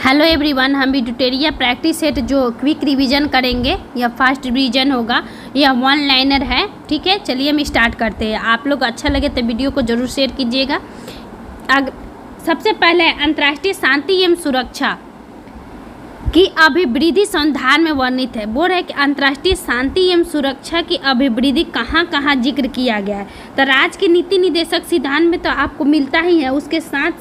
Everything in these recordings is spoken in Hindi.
हेलो एवरीवन, हम भी ट्यूटोरियल प्रैक्टिस सेट जो क्विक रिवीजन करेंगे, यह फास्ट रिवीजन होगा, यह वन लाइनर है। ठीक है, चलिए हम स्टार्ट करते हैं। आप लोग अच्छा लगे तो वीडियो को जरूर शेयर कीजिएगा। सबसे पहले अंतर्राष्ट्रीय शांति एवं सुरक्षा की अभिवृद्धि संविधान में वर्णित है। बोल रहे कि अंतर्राष्ट्रीय शांति एवं सुरक्षा की अभिवृद्धि कहाँ कहाँ जिक्र किया गया है। तो राज्य के नीति निर्देशक सिद्धांत में तो आपको मिलता ही है, उसके साथ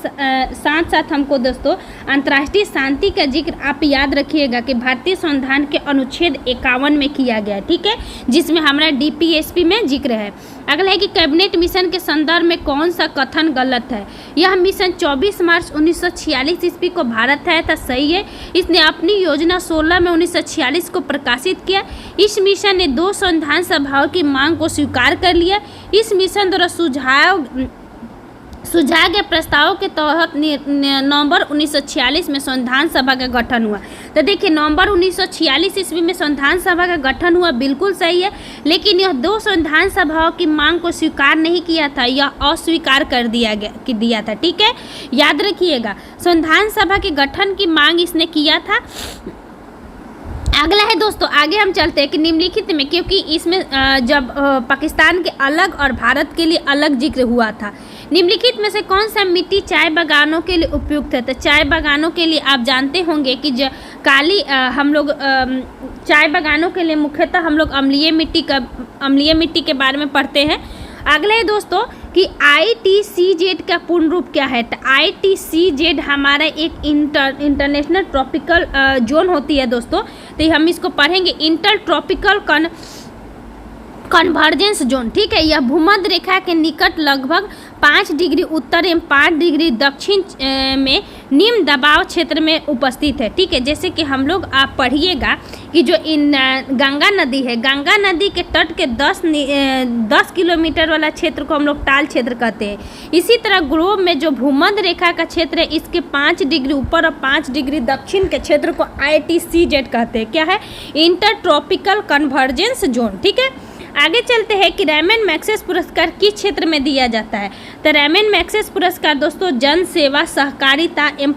साथ हमको दोस्तों अंतर्राष्ट्रीय शांति का जिक्र आप याद रखिएगा कि भारतीय संविधान के अनुच्छेद 51 में किया गया है। ठीक है, जिसमें हमारा DPSP में जिक्र है। अगला है कि कैबिनेट मिशन के संदर्भ में कौन सा कथन गलत है। यह मिशन 24 मार्च 1946 ईस्वी को भारत आया था, सही है। इसने अपनी योजना 16 में 1946 को प्रकाशित किया। इस मिशन ने 2 संविधान सभाओं की मांग को स्वीकार कर लिया। इस मिशन द्वारा सुझाए गए प्रस्तावों के तहत नवंबर 1946 में संविधान सभा का गठन हुआ। तो देखिए, नवंबर 1946 ईस्वी में संविधान सभा का गठन हुआ, बिल्कुल सही है। लेकिन यह 2 संविधान सभाओं की मांग को स्वीकार नहीं किया था, यह अस्वीकार कर दिया था। ठीक है, याद रखिएगा, संविधान सभा के गठन की मांग इसने किया था। अगला है दोस्तों, आगे हम चलते हैं कि निम्नलिखित में, क्योंकि इसमें जब पाकिस्तान के अलग और भारत के लिए अलग जिक्र हुआ था, निम्नलिखित में से कौन सा मिट्टी चाय बागानों के लिए उपयुक्त है। तो चाय बागानों के लिए आप जानते होंगे कि हम लोग चाय बागानों के लिए मुख्यतः हम लोग अम्लीय मिट्टी के बारे में पढ़ते हैं। अगले दोस्तों कि ITCZ का पूर्ण रूप क्या है। तो ITCZ हमारा एक इंटरनेशनल ट्रॉपिकल जोन होती है दोस्तों। तो हम इसको पढ़ेंगे इंटर ट्रॉपिकल कन्वर्जेंस जोन। ठीक है, यह भूमध्य रेखा के निकट लगभग 5 डिग्री उत्तर एवं 5 डिग्री दक्षिण में निम्न दबाव क्षेत्र में उपस्थित है। ठीक है, जैसे कि हम लोग आप पढ़िएगा कि जो गंगा नदी है, गंगा नदी के तट के 10 किलोमीटर वाला क्षेत्र को हम लोग टाल क्षेत्र कहते हैं। इसी तरह ग्लोब में जो भूमध्य रेखा का क्षेत्र है, इसके 5 डिग्री ऊपर और 5 डिग्री दक्षिण के क्षेत्र को ITCZ कहते हैं। क्या है? Inter tropical convergence zone. ठीक है, आगे चलते हैं कि रैमन मैग्सेसे पुरस्कार किस क्षेत्र में दिया जाता है। तो रैमन मैग्सेसे पुरस्कार दोस्तों जन सेवा, सहकारिता एवं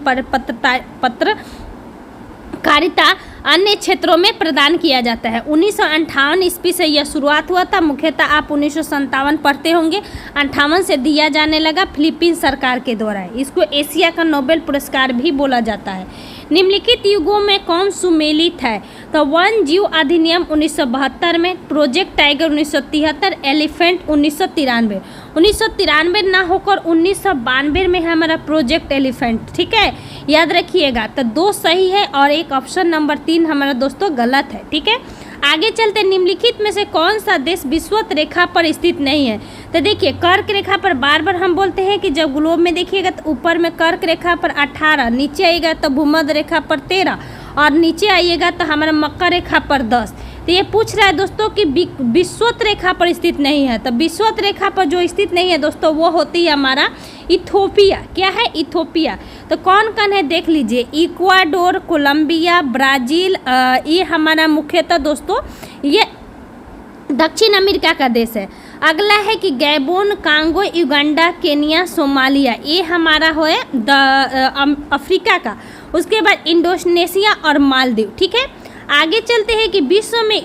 पत्रकारिता अन्य क्षेत्रों में प्रदान किया जाता है। 1958 ईस्वी से यह शुरुआत हुआ था। मुख्यतः आप 1957 पढ़ते होंगे, 58 से दिया जाने लगा फिलीपींस सरकार के द्वारा। इसको एशिया का नोबेल पुरस्कार भी बोला जाता है। निम्नलिखित युगों में कौन सुमेलित है। तो वन जीव अधिनियम 1972 में, प्रोजेक्ट टाइगर 1973, एलिफेंट 1993 ना होकर 1992 में है हमारा प्रोजेक्ट एलिफेंट। ठीक है, याद रखिएगा। तो 2 सही है और एक ऑप्शन नंबर 3 हमारा दोस्तों गलत है। ठीक है, आगे चलते, निम्नलिखित में से कौन सा देश विषुवत रेखा पर स्थित नहीं है। तो देखिए, कर्क रेखा पर बार बार हम बोलते हैं कि जब ग्लोब में देखिएगा तो ऊपर में कर्क रेखा पर 18, नीचे आइएगा तो भूमध्य रेखा पर 13 और नीचे आइएगा तो हमारा मकर रेखा पर 10। तो ये पूछ रहा है दोस्तों कि विषुवत रेखा पर स्थित नहीं है। तो विषुवत रेखा पर जो स्थित नहीं है दोस्तों, वो होती है हमारा इथोपिया। क्या है? इथोपिया। तो कौन कौन है देख लीजिए, इक्वाडोर, कोलंबिया, ब्राज़ील, ये हमारा मुख्यतः दोस्तों ये दक्षिण अमेरिका का देश है। अगला है कि Gabon, Congo, Uganda, Kenya, Somalia, ये हमारा है अफ्रीका का। उसके बाद इंडोनेशिया और मालदीव। ठीक है, आगे चलते हैं कि विश्व में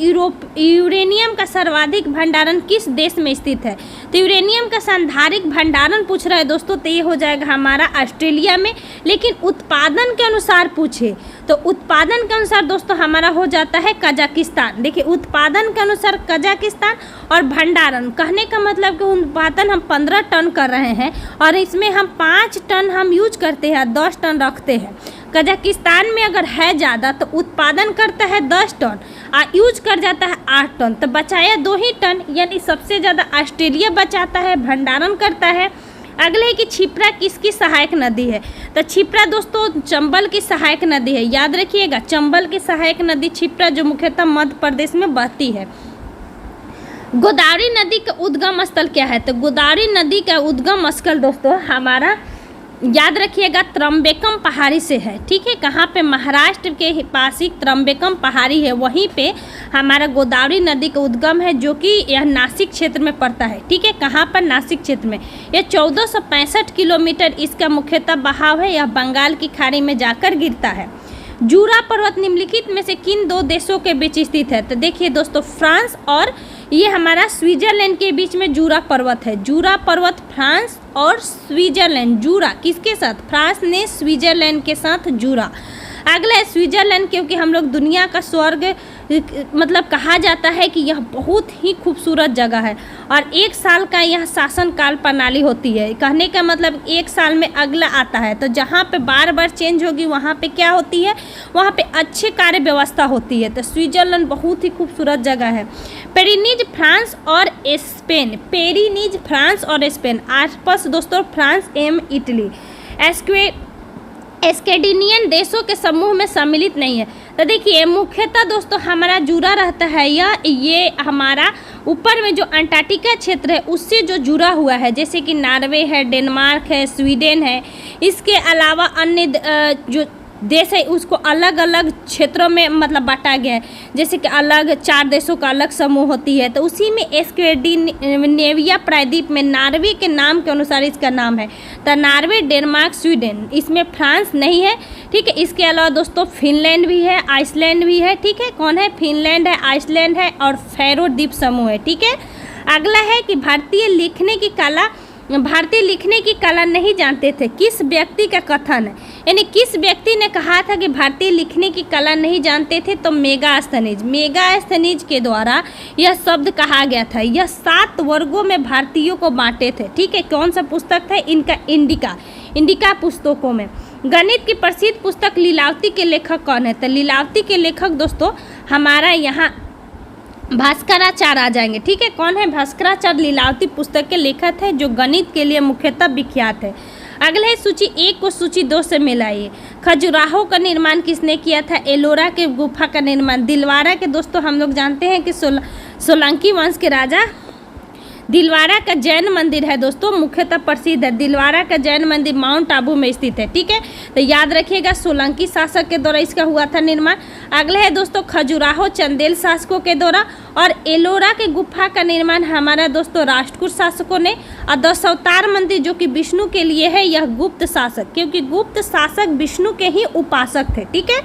यूरेनियम का सर्वाधिक भंडारण किस देश में स्थित है। तो यूरेनियम का संधारिक भंडारण पूछ रहा है दोस्तों, तो ये हो जाएगा हमारा ऑस्ट्रेलिया में। लेकिन उत्पादन के अनुसार पूछे तो उत्पादन के अनुसार दोस्तों हमारा हो जाता है कजाकिस्तान। देखिए, उत्पादन के अनुसार कजाकिस्तान और भंडारण कहने का मतलब कि उत्पादन हम 15 टन कर रहे हैं और इसमें हम 5 टन हम यूज करते हैं, 10 टन रखते हैं। कजाकिस्तान में अगर है ज़्यादा तो उत्पादन करता है 10 टन और यूज कर जाता है 8 टन, तो बचाया 2 ही टन। यानी सबसे ज़्यादा ऑस्ट्रेलिया बचाता है, भंडारण करता है। अगले है कि क्षिप्रा किसकी सहायक नदी है। तो क्षिप्रा दोस्तों चंबल की सहायक नदी है, याद रखिएगा। चंबल की सहायक नदी क्षिप्रा जो मुख्यतः मध्य प्रदेश में बहती है। गोदावरी नदी का उद्गम स्थल क्या है। तो गोदावरी नदी का उद्गम स्थल दोस्तों हमारा याद रखिएगा त्रंबकम पहाड़ी से है, ठीक है। कहाँ पे? महाराष्ट्र के पास ही त्रंबकम पहाड़ी है, वहीं पे हमारा गोदावरी नदी का उद्गम है, जो कि यह नासिक क्षेत्र में पड़ता है, ठीक है। कहाँ पर? नासिक क्षेत्र में। यह 1465 किलोमीटर इसका मुख्यतः बहाव है, यह बंगाल की खाड़ी में जाकर गिरता है। जूरा पर्वत निम्नलिखित में से किन दो देशों के बीच स्थित है? तो देखिए दोस्तों, फ्रांस और ये हमारा स्विट्जरलैंड के बीच में जूरा पर्वत है। जूरा पर्वत फ्रांस और स्विट्जरलैंड। जूरा किसके साथ? फ्रांस ने स्विट्जरलैंड के साथ जूरा। अगला है स्विट्जरलैंड, क्योंकि हम लोग दुनिया का स्वर्ग मतलब कहा जाता है कि यह बहुत ही खूबसूरत जगह है और एक साल का यह शासन काल प्रणाली होती है। कहने का मतलब एक साल में अगला आता है, तो जहाँ पे बार बार चेंज होगी वहाँ पे क्या होती है? वहाँ पे अच्छी कार्य व्यवस्था होती है। तो स्विट्जरलैंड बहुत ही खूबसूरत जगह है। पेरिनीज फ्रांस और स्पेन। पेरिनीज फ्रांस और स्पेन। आसपास दोस्तों फ्रांस एवं इटली स्कैंडिनेवियन देशों के समूह में सम्मिलित नहीं है। तो देखिए मुख्यतः दोस्तों हमारा जुड़ा रहता है ये हमारा ऊपर में जो अंटार्कटिका क्षेत्र है उससे जो जुड़ा हुआ है, जैसे कि नॉर्वे है, डेनमार्क है, स्वीडन है। इसके अलावा अन्य जो देश है उसको अलग अलग क्षेत्रों में मतलब बांटा गया है, जैसे कि अलग 4 देशों का अलग समूह होती है। तो उसी में स्कैंडिनेविया प्रायद्वीप में नॉर्वे के नाम के अनुसार इसका नाम है। तो नॉर्वे, डेनमार्क, स्वीडन, इसमें फ्रांस नहीं है, ठीक है। इसके अलावा दोस्तों फिनलैंड भी है, आइसलैंड भी है, ठीक है। कौन है? फिनलैंड है, आइसलैंड है और फैरो द्वीप समूह है, ठीक है। अगला है कि भारतीय लिखने की कला नहीं जानते थे, किस व्यक्ति का कथन है? यानी किस व्यक्ति ने कहा था कि भारतीय लिखने की कला नहीं जानते थे? तो मेगास्थनीज के द्वारा यह शब्द कहा गया था। यह 7 वर्गों में भारतीयों को बांटे थे, ठीक है। कौन सा पुस्तक था इनका? इंडिका पुस्तकों में। गणित की प्रसिद्ध पुस्तक लीलावती के लेखक कौन है? तो लीलावती के लेखक दोस्तों हमारा यहाँ भास्कराचार्य आ जाएंगे, ठीक है। कौन है? भास्कराचार्य लीलावती पुस्तक के लेखक है, जो गणित के लिए मुख्यतः विख्यात है। अगला है सूची 1 को सूची 2 से मिलाइए। खजुराहो का निर्माण किसने किया था? एलोरा के गुफा का निर्माण। दिलवारा के दोस्तों हम लोग जानते हैं कि सोलंकी वंश के राजा। दिलवारा का जैन मंदिर है दोस्तों, मुख्यतः प्रसिद्ध है। दिलवारा का जैन मंदिर माउंट आबू में स्थित है, ठीक है। तो याद रखिएगा सोलंकी शासक के द्वारा इसका हुआ था निर्माण। अगला है दोस्तों खजुराहो चंदेल शासकों के द्वारा, और एलोरा के गुफा का निर्माण हमारा दोस्तों राष्ट्रकूट शासकों ने। और दशावतार मंदिर जो कि विष्णु के लिए है, यह गुप्त शासक, क्योंकि गुप्त शासक विष्णु के ही उपासक थे, ठीक है।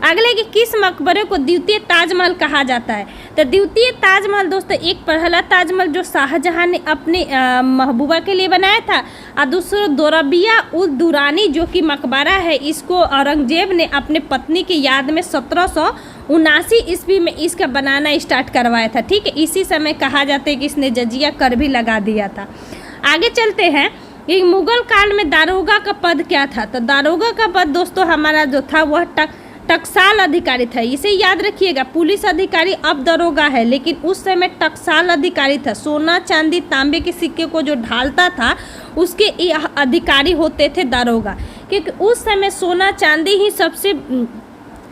अगले कि किस मकबरे को द्वितीय ताजमहल कहा जाता है? तो द्वितीय ताजमहल दोस्तों, एक पहला ताजमहल जो शाहजहां ने अपनी महबूबा के लिए बनाया था, और दूसरा दोरबिया उल दुरानी जो कि मकबरा है, इसको औरंगजेब ने अपने पत्नी की याद में 1779 ईस्वी में इसका बनाना स्टार्ट करवाया था, ठीक है। इसी समय कहा जाता है कि इसने जजिया कर भी लगा दिया था। आगे चलते हैं कि मुगल काल में दारोगा का पद क्या था? तो दारोगा का पद दोस्तों हमारा जो था वह टकसाल अधिकारी था। इसे याद रखिएगा, पुलिस अधिकारी अब दरोगा है, लेकिन उस समय टकसाल अधिकारी था। सोना चांदी तांबे के सिक्के को जो ढालता था उसके अधिकारी होते थे दारोगा, क्योंकि उस समय सोना चांदी ही सबसे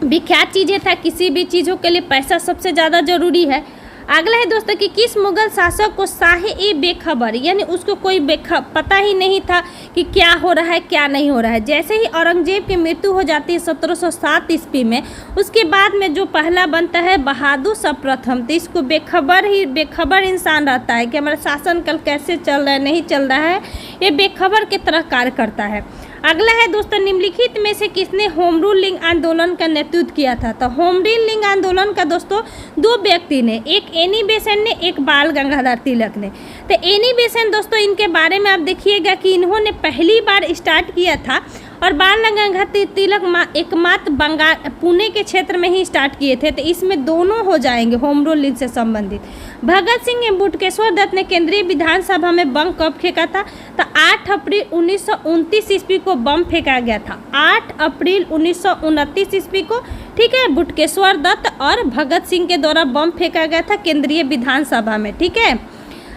विख्यात चीज़ें था। किसी भी चीज़ों के लिए पैसा सबसे ज़्यादा जरूरी है। अगला है दोस्तों कि किस मुगल शासक को शाहे बेखबर, यानी उसको कोई पता ही नहीं था कि क्या हो रहा है क्या नहीं हो रहा है। जैसे ही औरंगजेब की मृत्यु हो जाती है 1707 ईस्वी में, उसके बाद में जो पहला बनता है बहादुर शाह प्रथम, तो इसको बेखबर इंसान रहता है कि हमारा शासन कल कैसे चल रहा है नहीं चल रहा है, ये बेखबर की तरह कार्य करता है। अगला है दोस्तों निम्नलिखित में से किसने होम रूल लिंग आंदोलन का नेतृत्व किया था? तो होम रूल लिंग आंदोलन का दोस्तों 2 व्यक्ति ने, एक एनी बेसेंट ने, एक बाल गंगाधर तिलक ने। तो एनी बेसेंट दोस्तों इनके बारे में आप देखिएगा कि इन्होंने पहली बार स्टार्ट किया था, और बाल गंगाधर तिलक एकमात्र पुणे के क्षेत्र में ही स्टार्ट किए थे। तो इसमें दोनों हो जाएंगे होम रूल लिंग से संबंधित। भगत सिंह एवं बटुकेश्वर दत्त ने केंद्रीय विधानसभा में बम कब फेंका था? तो 8 अप्रैल 1929 ईस्वी को बम फेंका गया था। 8 अप्रैल 1929 ईस्वी को, ठीक है, बटुकेश्वर दत्त और भगत सिंह के द्वारा बम फेंका गया था केंद्रीय विधानसभा में, ठीक है।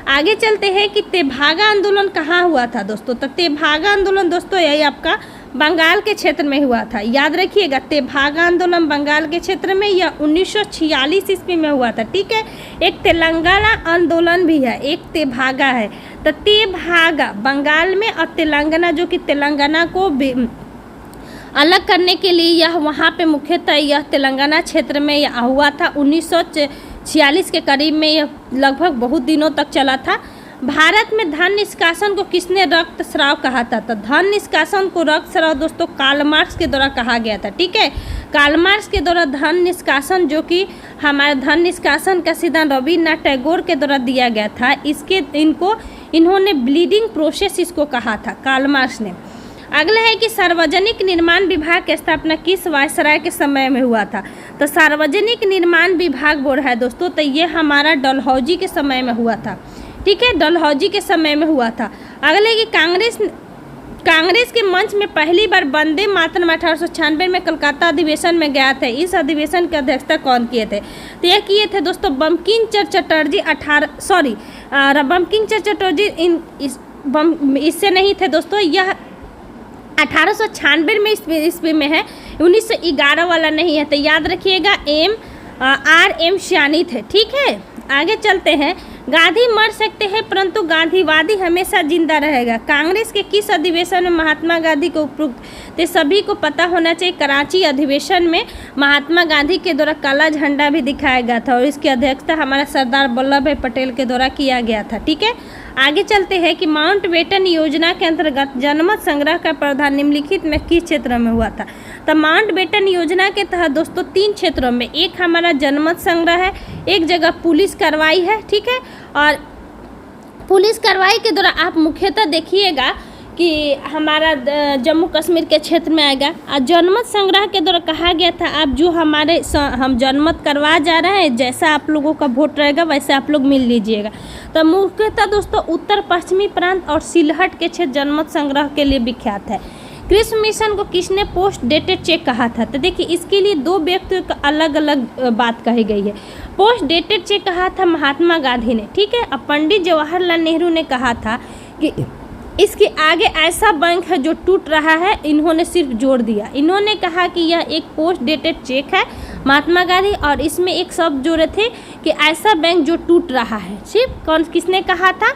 आगे चलते हैं कि तेभागा आंदोलन कहाँ हुआ था दोस्तों? तो तेभागा आंदोलन दोस्तों यही आपका बंगाल के क्षेत्र में हुआ था। याद रखिएगा तेभागा आंदोलन बंगाल के क्षेत्र में यह 1946 ईस्वी में हुआ था, ठीक है। एक तेलंगाना आंदोलन भी है, एक तेभागा है। तो तेभागा बंगाल में और तेलंगाना, जो कि तेलंगाना को अलग करने के लिए यह वहाँ पे मुख्यतः यह तेलंगाना क्षेत्र में यह हुआ था। 1946 के करीब में यह लगभग बहुत दिनों तक चला था। भारत में धन निष्कासन को किसने रक्तस्राव कहा था? तो धन निष्कासन को रक्तस्राव दोस्तों कार्ल मार्क्स के द्वारा कहा गया था। ठीक है, कार्ल मार्क्स के द्वारा धन निष्कासन, जो कि हमारे धन निष्कासन का सिद्धांत रविन्द्रनाथ टैगोर के द्वारा दिया गया था, इन्होंने ब्लीडिंग प्रोसेस इसको कहा था कार्ल मार्क्स ने। अगला है कि सार्वजनिक निर्माण विभाग की स्थापना किस वायसराय के समय में हुआ था? तो सार्वजनिक निर्माण विभाग बोल रहा है दोस्तों, तो ये हमारा डलहौजी के समय में हुआ था। ठीक है, डलहौजी के समय में हुआ था। अगले कि कांग्रेस के मंच में पहली बार वंदे मातरम 1896 में कलकत्ता अधिवेशन में गया था। इस अधिवेशन की अध्यक्षता कौन किए थे? तो यह किए थे दोस्तों बंकिम चंद्र चटर्जी। बंकिम चंद्र चटर्जी इससे नहीं थे दोस्तों, यह 1896 में ईस्वी में है, 1911 वाला नहीं है। तो याद रखिएगा RM श्यानी थे। ठीक है, आगे चलते हैं। गांधी मर सकते हैं परंतु गांधीवादी हमेशा जिंदा रहेगा। कांग्रेस के किस अधिवेशन में महात्मा गांधी को उपयुक्त? तो सभी को पता होना चाहिए, कराची अधिवेशन में महात्मा गांधी के द्वारा काला झंडा भी दिखाया गया था और इसकी अध्यक्षता हमारा सरदार वल्लभ भाई पटेल के द्वारा किया गया था। ठीक है, आगे चलते हैं कि माउंटबेटन योजना के अंतर्गत जनमत संग्रह का प्रावधान निम्नलिखित में किस क्षेत्र में हुआ था? तो माउंटबेटन योजना के तहत दोस्तों 3 क्षेत्रों में, एक हमारा जनमत संग्रह है, एक जगह पुलिस कार्रवाई है। ठीक है, और पुलिस कार्रवाई के द्वारा आप मुख्यतः देखिएगा कि हमारा जम्मू कश्मीर के क्षेत्र में आएगा। और जनमत संग्रह के द्वारा कहा गया था आप जो हम जनमत करवा जा रहे हैं, जैसा आप लोगों का वोट रहेगा वैसे आप लोग मिल लीजिएगा। तो मुख्यतः दोस्तों उत्तर पश्चिमी प्रांत और सिलहट के क्षेत्र जनमत संग्रह के लिए विख्यात है। कृषि मिशन को किसने पोस्ट डेटेड चेक कहा था? तो देखिए इसके लिए 2 व्यक्तियों का अलग अलग बात कही गई है। पोस्ट डेटेड चेक कहा था महात्मा गांधी ने। ठीक है, अब पंडित जवाहरलाल नेहरू ने कहा था कि इसके आगे ऐसा बैंक है जो टूट रहा है, इन्होंने सिर्फ जोड़ दिया। इन्होंने कहा कि यह एक पोस्ट डेटेड चेक है महात्मा गांधी, और इसमें एक शब्द जोड़े थे कि ऐसा बैंक जो टूट रहा है। सिर्फ किसने कहा था?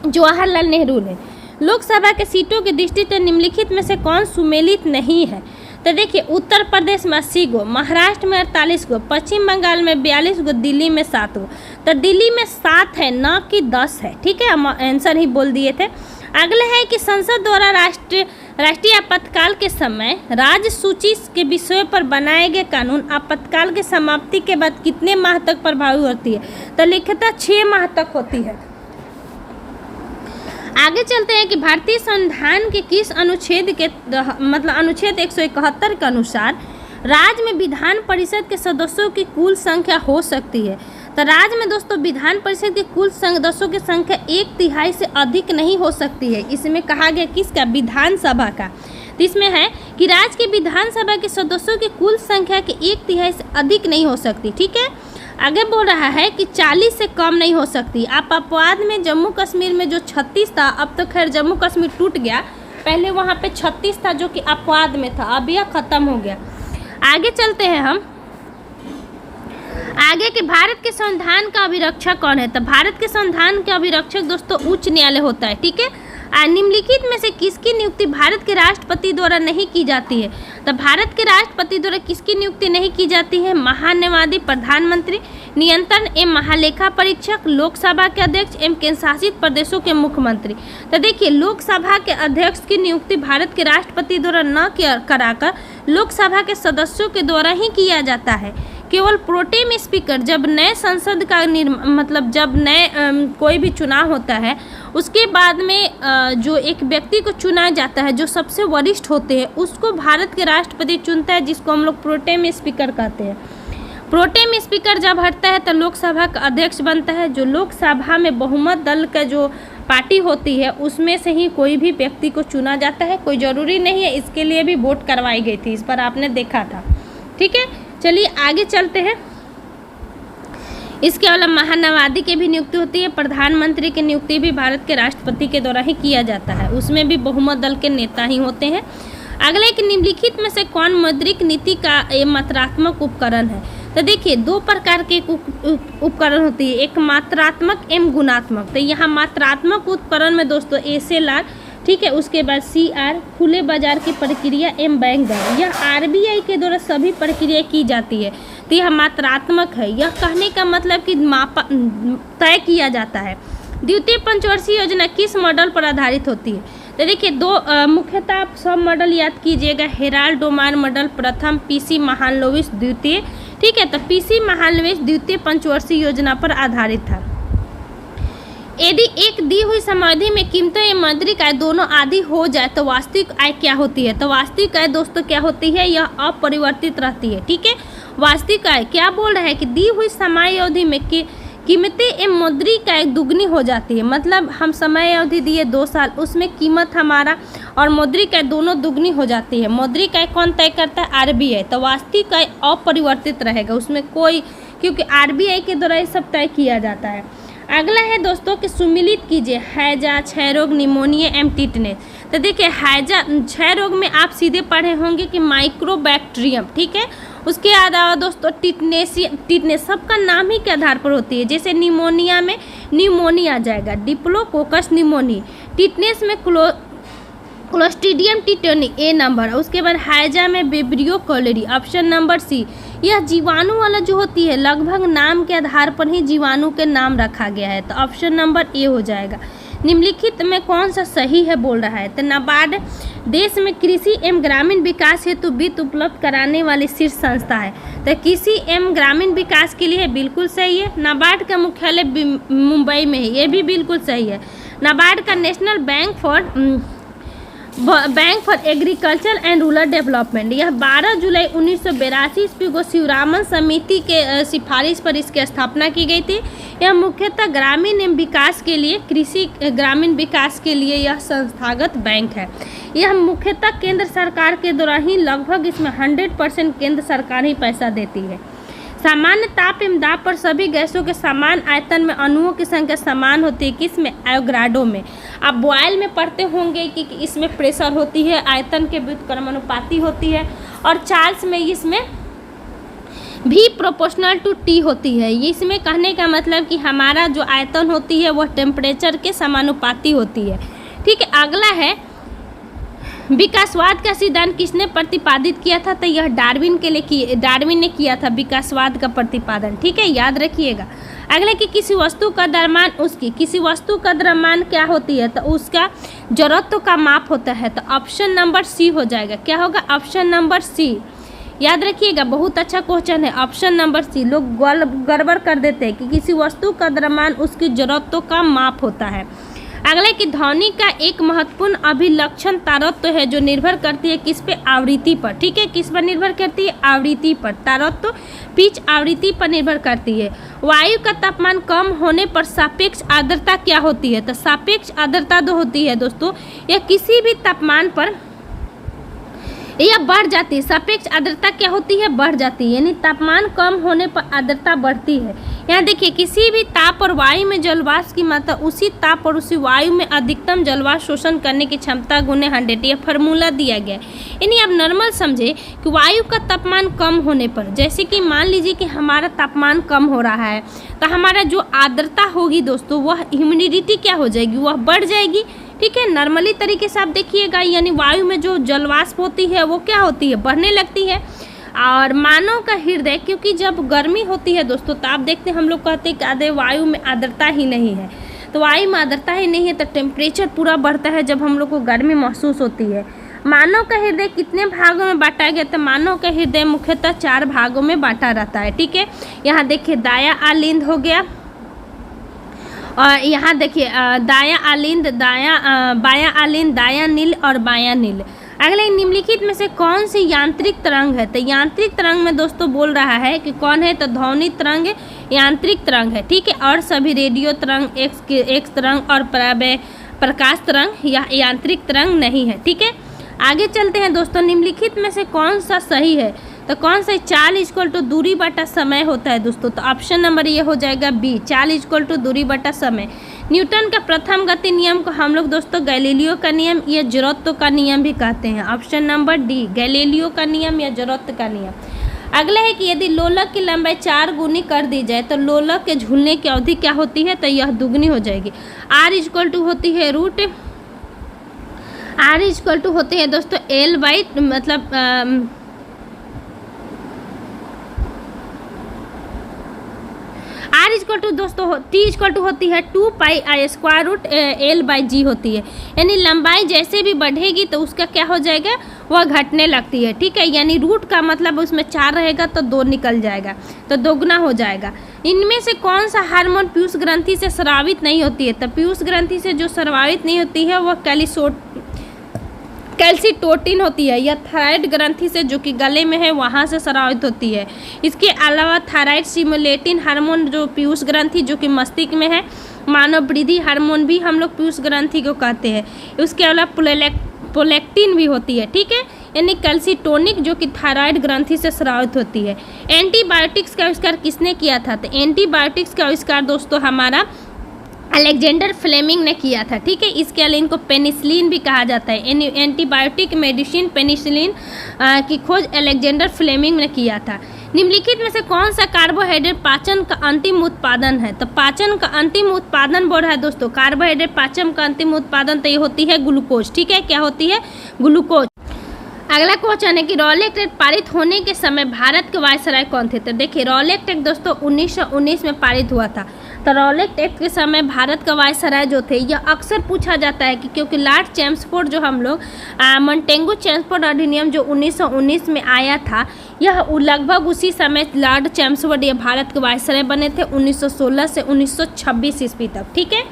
जवाहरलाल नेहरू ने। लोकसभा के सीटों की दृष्टि से निम्नलिखित में से कौन सुमेलित नहीं है? तो देखिए उत्तर प्रदेश में 80 गो, महाराष्ट्र में 48 गो, पश्चिम बंगाल में 42 गो, दिल्ली में 7 गो। तो दिल्ली में 7 है, न कि 10 है। ठीक है, हम आंसर ही बोल दिए थे। अगले है कि संसद द्वारा राष्ट्रीय आपातकाल के समय राज्य सूची के विषय पर बनाए गए कानून आपातकाल की समाप्ति के बाद कितने माह तक प्रभावी होती है? तो लिखता 6 माह तक होती है। आगे चलते हैं कि भारतीय संविधान के किस अनुच्छेद के अनुच्छेद 171 के अनुसार राज्य में विधान परिषद के सदस्यों की कुल संख्या हो सकती है? तो राज्य में दोस्तों विधान परिषद के कुल सदस्यों की संख्या 1/3 से अधिक नहीं हो सकती है। इसमें कहा गया किसका? विधानसभा का। तो इसमें है कि राज्य के विधानसभा के सदस्यों की कुल संख्या के 1/3 से अधिक नहीं हो सकती। ठीक है, आगे बोल रहा है कि 40 से कम नहीं हो सकती। आप अपवाद में जम्मू कश्मीर में जो 36 था, अब तो खैर जम्मू कश्मीर टूट गया, पहले वहाँ पे 36 था जो कि अपवाद में था, अब यह खत्म हो गया। आगे चलते हैं हम आगे कि भारत के संविधान का अभिरक्षक कौन है? तो भारत के संविधान के अभिरक्षक दोस्तों उच्च न्यायालय होता है। ठीक है, निम्नलिखित में से किसकी नियुक्ति भारत के राष्ट्रपति द्वारा नहीं की जाती है? तो भारत के राष्ट्रपति द्वारा किसकी नियुक्ति नहीं की जाती है? महान्यायवादी, प्रधानमंत्री, नियंत्रण एवं महालेखा परीक्षक, लोकसभा के अध्यक्ष एवं केंद्र शासित प्रदेशों के मुख्यमंत्री। तो देखिए लोकसभा के अध्यक्ष की नियुक्ति भारत के राष्ट्रपति द्वारा न कराकर लोकसभा के सदस्यों के द्वारा ही किया जाता है। केवल प्रोटेम स्पीकर जब नए संसद का जब नए कोई भी चुनाव होता है उसके बाद में जो एक व्यक्ति को चुना जाता है जो सबसे वरिष्ठ होते हैं उसको भारत के राष्ट्रपति चुनता है, जिसको हम लोग प्रोटेम स्पीकर कहते हैं। प्रोटेम स्पीकर जब हटता है तो लोकसभा का अध्यक्ष बनता है। जो लोकसभा में बहुमत दल का जो पार्टी होती है उसमें से ही कोई भी व्यक्ति को चुना जाता है, कोई ज़रूरी नहीं है। इसके लिए भी वोट करवाई गई थी, इस पर आपने देखा था। ठीक है, चलिए आगे चलते हैं। इसके अलावा महान्यायवादी की भी नियुक्ति होती है। प्रधानमंत्री की नियुक्ति भी भारत के राष्ट्रपति के द्वारा ही किया जाता है, उसमें भी बहुमत दल के नेता ही होते हैं। अगले कि निम्नलिखित में से कौन मौद्रिक नीति का मात्रात्मक उपकरण है? तो देखिए दो प्रकार के उपकरण होती है, एक मात्रात्मक एवं गुणात्मक। तो यहाँ मात्रात्मक उपकरण में दोस्तों SLR, ठीक है, उसके बाद CR खुले बाजार की प्रक्रिया एवं बैंक दर, यह RBI के द्वारा सभी प्रक्रिया की जाती है। तो यह मात्रात्मक है। यह कहने का मतलब कि तय किया जाता है। द्वितीय पंचवर्षीय योजना किस मॉडल पर आधारित होती है? तो देखिए दो मुख्यतः आप सब मॉडल याद कीजिएगा। हेराल्ड डोमार मॉडल प्रथम, PC महालनोबिस द्वितीय, ठीक है। तो PC महालनोबिस द्वितीय पंचवर्षीय योजना पर आधारित था। यदि एक दी हुई समाधि में कीमतों या मौद्रिक आय दोनों आदि हो जाए तो वास्तविक आय क्या होती है? तो वास्तविक आय दोस्तों क्या होती है? यह अपरिवर्तित रहती है, ठीक है। वास्तविक आय क्या बोल रहा है कि दी हुई समय अवधि में कीमतें एवं मौद्रिक आय दुगनी हो जाती है। मतलब हम समय अवधि दिए 2 साल, उसमें कीमत हमारा और मौद्रिक आय दोनों दुगनी हो जाती है। मौद्रिक आय कौन तय करता है? RBI। तो वास्तविक आय अपरिवर्तित रहेगा, उसमें कोई, क्योंकि RBI के द्वारा ये सब तय किया जाता है। अगला है दोस्तों कि सुमिलित कीजिए हैजा, क्षय रोग, निमोनिया एवं टिटनेस। तो देखिए हैजा, क्षय रोग में आप सीधे पढ़े होंगे कि माइक्रोबैक्टीरियम, ठीक है। उसके अलावा दोस्तों टिटनेस सबका नाम ही के आधार पर होती है। जैसे निमोनिया में न्यूमोनिया आ जाएगा, डिप्लोकोकस निमोनी। टिटनेस में क्लोस्ट्रीडियम टिटनी A नंबर। उसके बाद हैजा में vibrio cholerae, option number C। यह जीवाणु वाला जो होती है, लगभग नाम के आधार पर ही जीवाणु के नाम रखा गया है। तो ऑप्शन नंबर A हो जाएगा। निम्नलिखित में कौन सा सही है बोल रहा है? तो नाबार्ड देश में कृषि एवं ग्रामीण विकास हेतु वित्त उपलब्ध कराने वाली शीर्ष संस्था है। तो कृषि एवं ग्रामीण विकास के लिए बिल्कुल सही है। नाबार्ड का मुख्यालय मुंबई में है, ये भी बिल्कुल सही है। नाबार्ड का national bank for agriculture and rural development, यह 12 जुलाई 1982 ईस्वी को शिवरामन समिति के सिफारिश पर इसकी स्थापना की गई थी। यह मुख्यतः ग्रामीण एवं विकास के लिए, कृषि ग्रामीण विकास के लिए यह संस्थागत बैंक है। यह मुख्यतः केंद्र सरकार के द्वारा ही, लगभग इसमें 100% केंद्र सरकार ही पैसा देती है। सामान्य ताप एवं दाब पर सभी गैसों के समान आयतन में अणुओं की संख्या समान होती है। किसमें? एवोगाड्रो में। आप बॉयल में पढ़ते होंगे कि इसमें प्रेशर होती है, आयतन के व्युत्क्रमानुपाती होती है, और चार्ल्स में इसमें भी प्रोपोर्शनल टू T होती है। ये इसमें कहने का मतलब कि हमारा जो आयतन होती है वह टेम्परेचर के समानुपाती होती है, ठीक है। अगला है विकासवाद का सिद्धांत किसने प्रतिपादित किया था? तो यह डार्विन ने किया था विकासवाद का प्रतिपादन, ठीक है, याद रखिएगा। अगले कि किसी वस्तु का द्रव्यमान किसी वस्तु का द्रव्यमान क्या होती है? तो उसका जड़त्व का माप होता है। तो ऑप्शन नंबर C हो जाएगा। क्या होगा? ऑप्शन नंबर C, याद रखिएगा, बहुत अच्छा क्वेश्चन है। Option number C। लोग गड़बड़ कर देते हैं कि किसी वस्तु का द्रव्यमान उसकी जड़त्व का माप होता है। अगले कि ध्वनि का एक महत्वपूर्ण अभिलक्षण तारत्व है, जो निर्भर करती है किस पे? आवृत्ति पर, ठीक है। किस पर निर्भर करती है? आवृत्ति पर। तारत्व पिच आवृत्ति पर निर्भर करती है। वायु का तापमान कम होने पर सापेक्ष आर्द्रता क्या होती है? तो सापेक्ष आर्द्रता जो होती है दोस्तों, यह किसी भी तापमान पर यह बढ़ जाती है। सापेक्ष आर्द्रता क्या होती है? बढ़ जाती है, यानी तापमान कम होने पर आर्द्रता बढ़ती है। यहाँ देखिए किसी भी ताप और वायु में जलवाष्प की मात्रा उसी ताप और उसी वायु में अधिकतम जलवाष्प शोषण करने की क्षमता गुने 100, यह फार्मूला दिया गया है। यानी आप नॉर्मल समझे कि वायु का तापमान कम होने पर, जैसे कि मान लीजिए कि हमारा तापमान कम हो रहा है, तो हमारा जो आर्द्रता होगी दोस्तों, वह ह्यूमिडिटी क्या हो जाएगी? वह बढ़ जाएगी, ठीक है। नॉर्मली तरीके से आप देखिएगा, यानी वायु में जो जलवाष्प होती है वो क्या होती है? बढ़ने लगती है। और मानव का हृदय, क्योंकि जब गर्मी होती है दोस्तों, तो आप देखते हैं हम लोग कहते हैं कि आधे वायु में आर्द्रता ही नहीं है, तो वायु में आर्द्रता ही नहीं है तो टेम्परेचर पूरा बढ़ता है जब हम लोग को गर्मी महसूस होती है। मानव का हृदय कितने भागों में बांटा गया? तो मानव का हृदय मुख्यतः 4 भागों में बांटा रहता है, ठीक है। यहाँ देखिए दायां आलिंद हो गया, और यहाँ देखिए दायां आलिंद, बायां आलिंद, दायां नील और बायां नील। अगले निम्नलिखित में से कौन सी यांत्रिक तरंग है? तो यांत्रिक तरंग में दोस्तों बोल रहा है कि कौन है? तो ध्वनि तरंग यांत्रिक तरंग है, ठीक है। और सभी रेडियो तरंग, एक्स तरंग और प्रकाश तरंग या यांत्रिक तरंग नहीं है, ठीक है। आगे चलते हैं दोस्तों। निम्नलिखित में से कौन सा सही है? तो कौन सा? चाल इक्वल टू दूरी बटा समय होता है दोस्तों। तो ऑप्शन नंबर ये हो जाएगा B, चाल इक्वल टू दूरी बटा समय। न्यूटन का प्रथम गति नियम को हम लोग दोस्तों गैलीलियो का नियम या जड़त्व का नियम भी कहते हैं। ऑप्शन नंबर D, गैलीलियो का नियम या जड़त्व का नियम। अगला है कि यदि लोलक की लंबाई 4 गुनी कर दी जाए तो लोलक के झूलने की अवधि क्या होती है, तो यह दुगनी हो जाएगी। R इक्वल टू होती है रूट, R इक्वल टू होते हैं दोस्तों L बाई मतलब R इक्वल टू दोस्तों T इक्वल टू होती है 2 pi I square root L by G होती है। यानी लंबाई जैसे भी बढ़ेगी तो उसका क्या हो जाएगा, वह घटने लगती है। ठीक है, यानी रूट का मतलब उसमें 4 रहेगा तो 2 निकल जाएगा, तो दोगुना हो जाएगा। इनमें से कौन सा हार्मोन पीयूष ग्रंथि से स्रावित नहीं होती है, तो पीयूष ग्रंथि से जो स्रावित नहीं होती है वह कैल्सीटोनिन होती है, या थायराइड ग्रंथि से जो कि गले में है वहाँ से स्रावित होती है। इसके अलावा थायराइड स्टिमुलेटिंग हार्मोन जो पीयूष ग्रंथि जो कि मस्तिष्क में है, मानव वृद्धि हार्मोन भी हम लोग पीयूष ग्रंथि को कहते हैं। उसके अलावा प्रोलैक्टिन भी होती है। ठीक है, यानी कैल्सीटोनिक जो कि थायराइड ग्रंथि से स्रावित होती है। एंटीबायोटिक्स का आविष्कार किसने किया था, तो एंटीबायोटिक्स का आविष्कार दोस्तों हमारा अलेक्जेंडर फ्लेमिंग ने किया था। ठीक है, इसके अलावा इनको पेनिसिलिन भी कहा जाता है। एंटीबायोटिक मेडिसिन पेनिसिलिन की खोज अलेक्जेंडर फ्लेमिंग ने किया था। निम्नलिखित में से कौन सा कार्बोहाइड्रेट पाचन का अंतिम उत्पादन है, तो पाचन का अंतिम उत्पादन बोल रहा है दोस्तों कार्बोहाइड्रेट पाचन का अंतिम उत्पादन, तो ये होती है ग्लूकोज। ठीक है, क्या होती है, ग्लूकोज। अगला क्वेश्चन है कि रॉलेट एक्ट पारित होने के समय भारत के वायसराय कौन थे, तो देखिए रॉलेट एक्ट दोस्तों 1919 में पारित हुआ था। तो रॉलेट एक्ट के समय भारत का वायसराय जो थे, यह अक्सर पूछा जाता है कि क्योंकि लॉर्ड चैम्सफोर्ड जो हम लोग मॉन्टेगू चैम्सफोर्ड अधिनियम जो 1919 में आया था, यह लगभग उसी समय लॉर्ड चैम्सफोर्ड ये भारत के वायसराय बने थे 1916 से 1926 ईस्वी तक। ठीक है,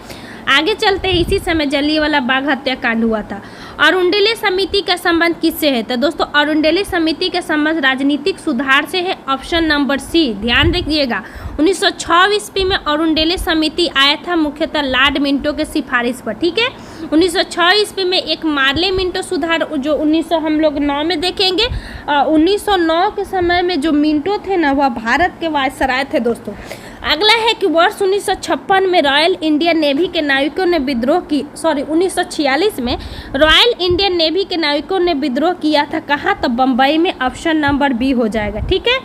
आगे चलते हैं। इसी समय जलियांवाला बाग हत्याकांड हुआ था। अरुणडेले समिति का संबंध किससे है, तो दोस्तों अरुणडेले समिति का संबंध राजनीतिक सुधार से है, ऑप्शन नंबर सी। ध्यान रखिएगा 1906 ईस्वी में अरुणडेले समिति आया था मुख्यतः लॉर्ड मिंटो के सिफारिश पर। ठीक है, 1906 ईस्वी में एक मार्ले मिंटो सुधार जो 1900 हम लोग 9 में देखेंगे। 1909 के समय में जो मिंटो थे ना, वह भारत के वायसराय थे दोस्तों। अगला है कि वर्ष 1956 में रॉयल इंडियन नेवी के नाविकों ने विद्रोह की 1946 में रॉयल इंडियन नेवी के नाविकों ने विद्रोह किया था कहाँ, तो बम्बई में, ऑप्शन नंबर बी हो जाएगा। ठीक है,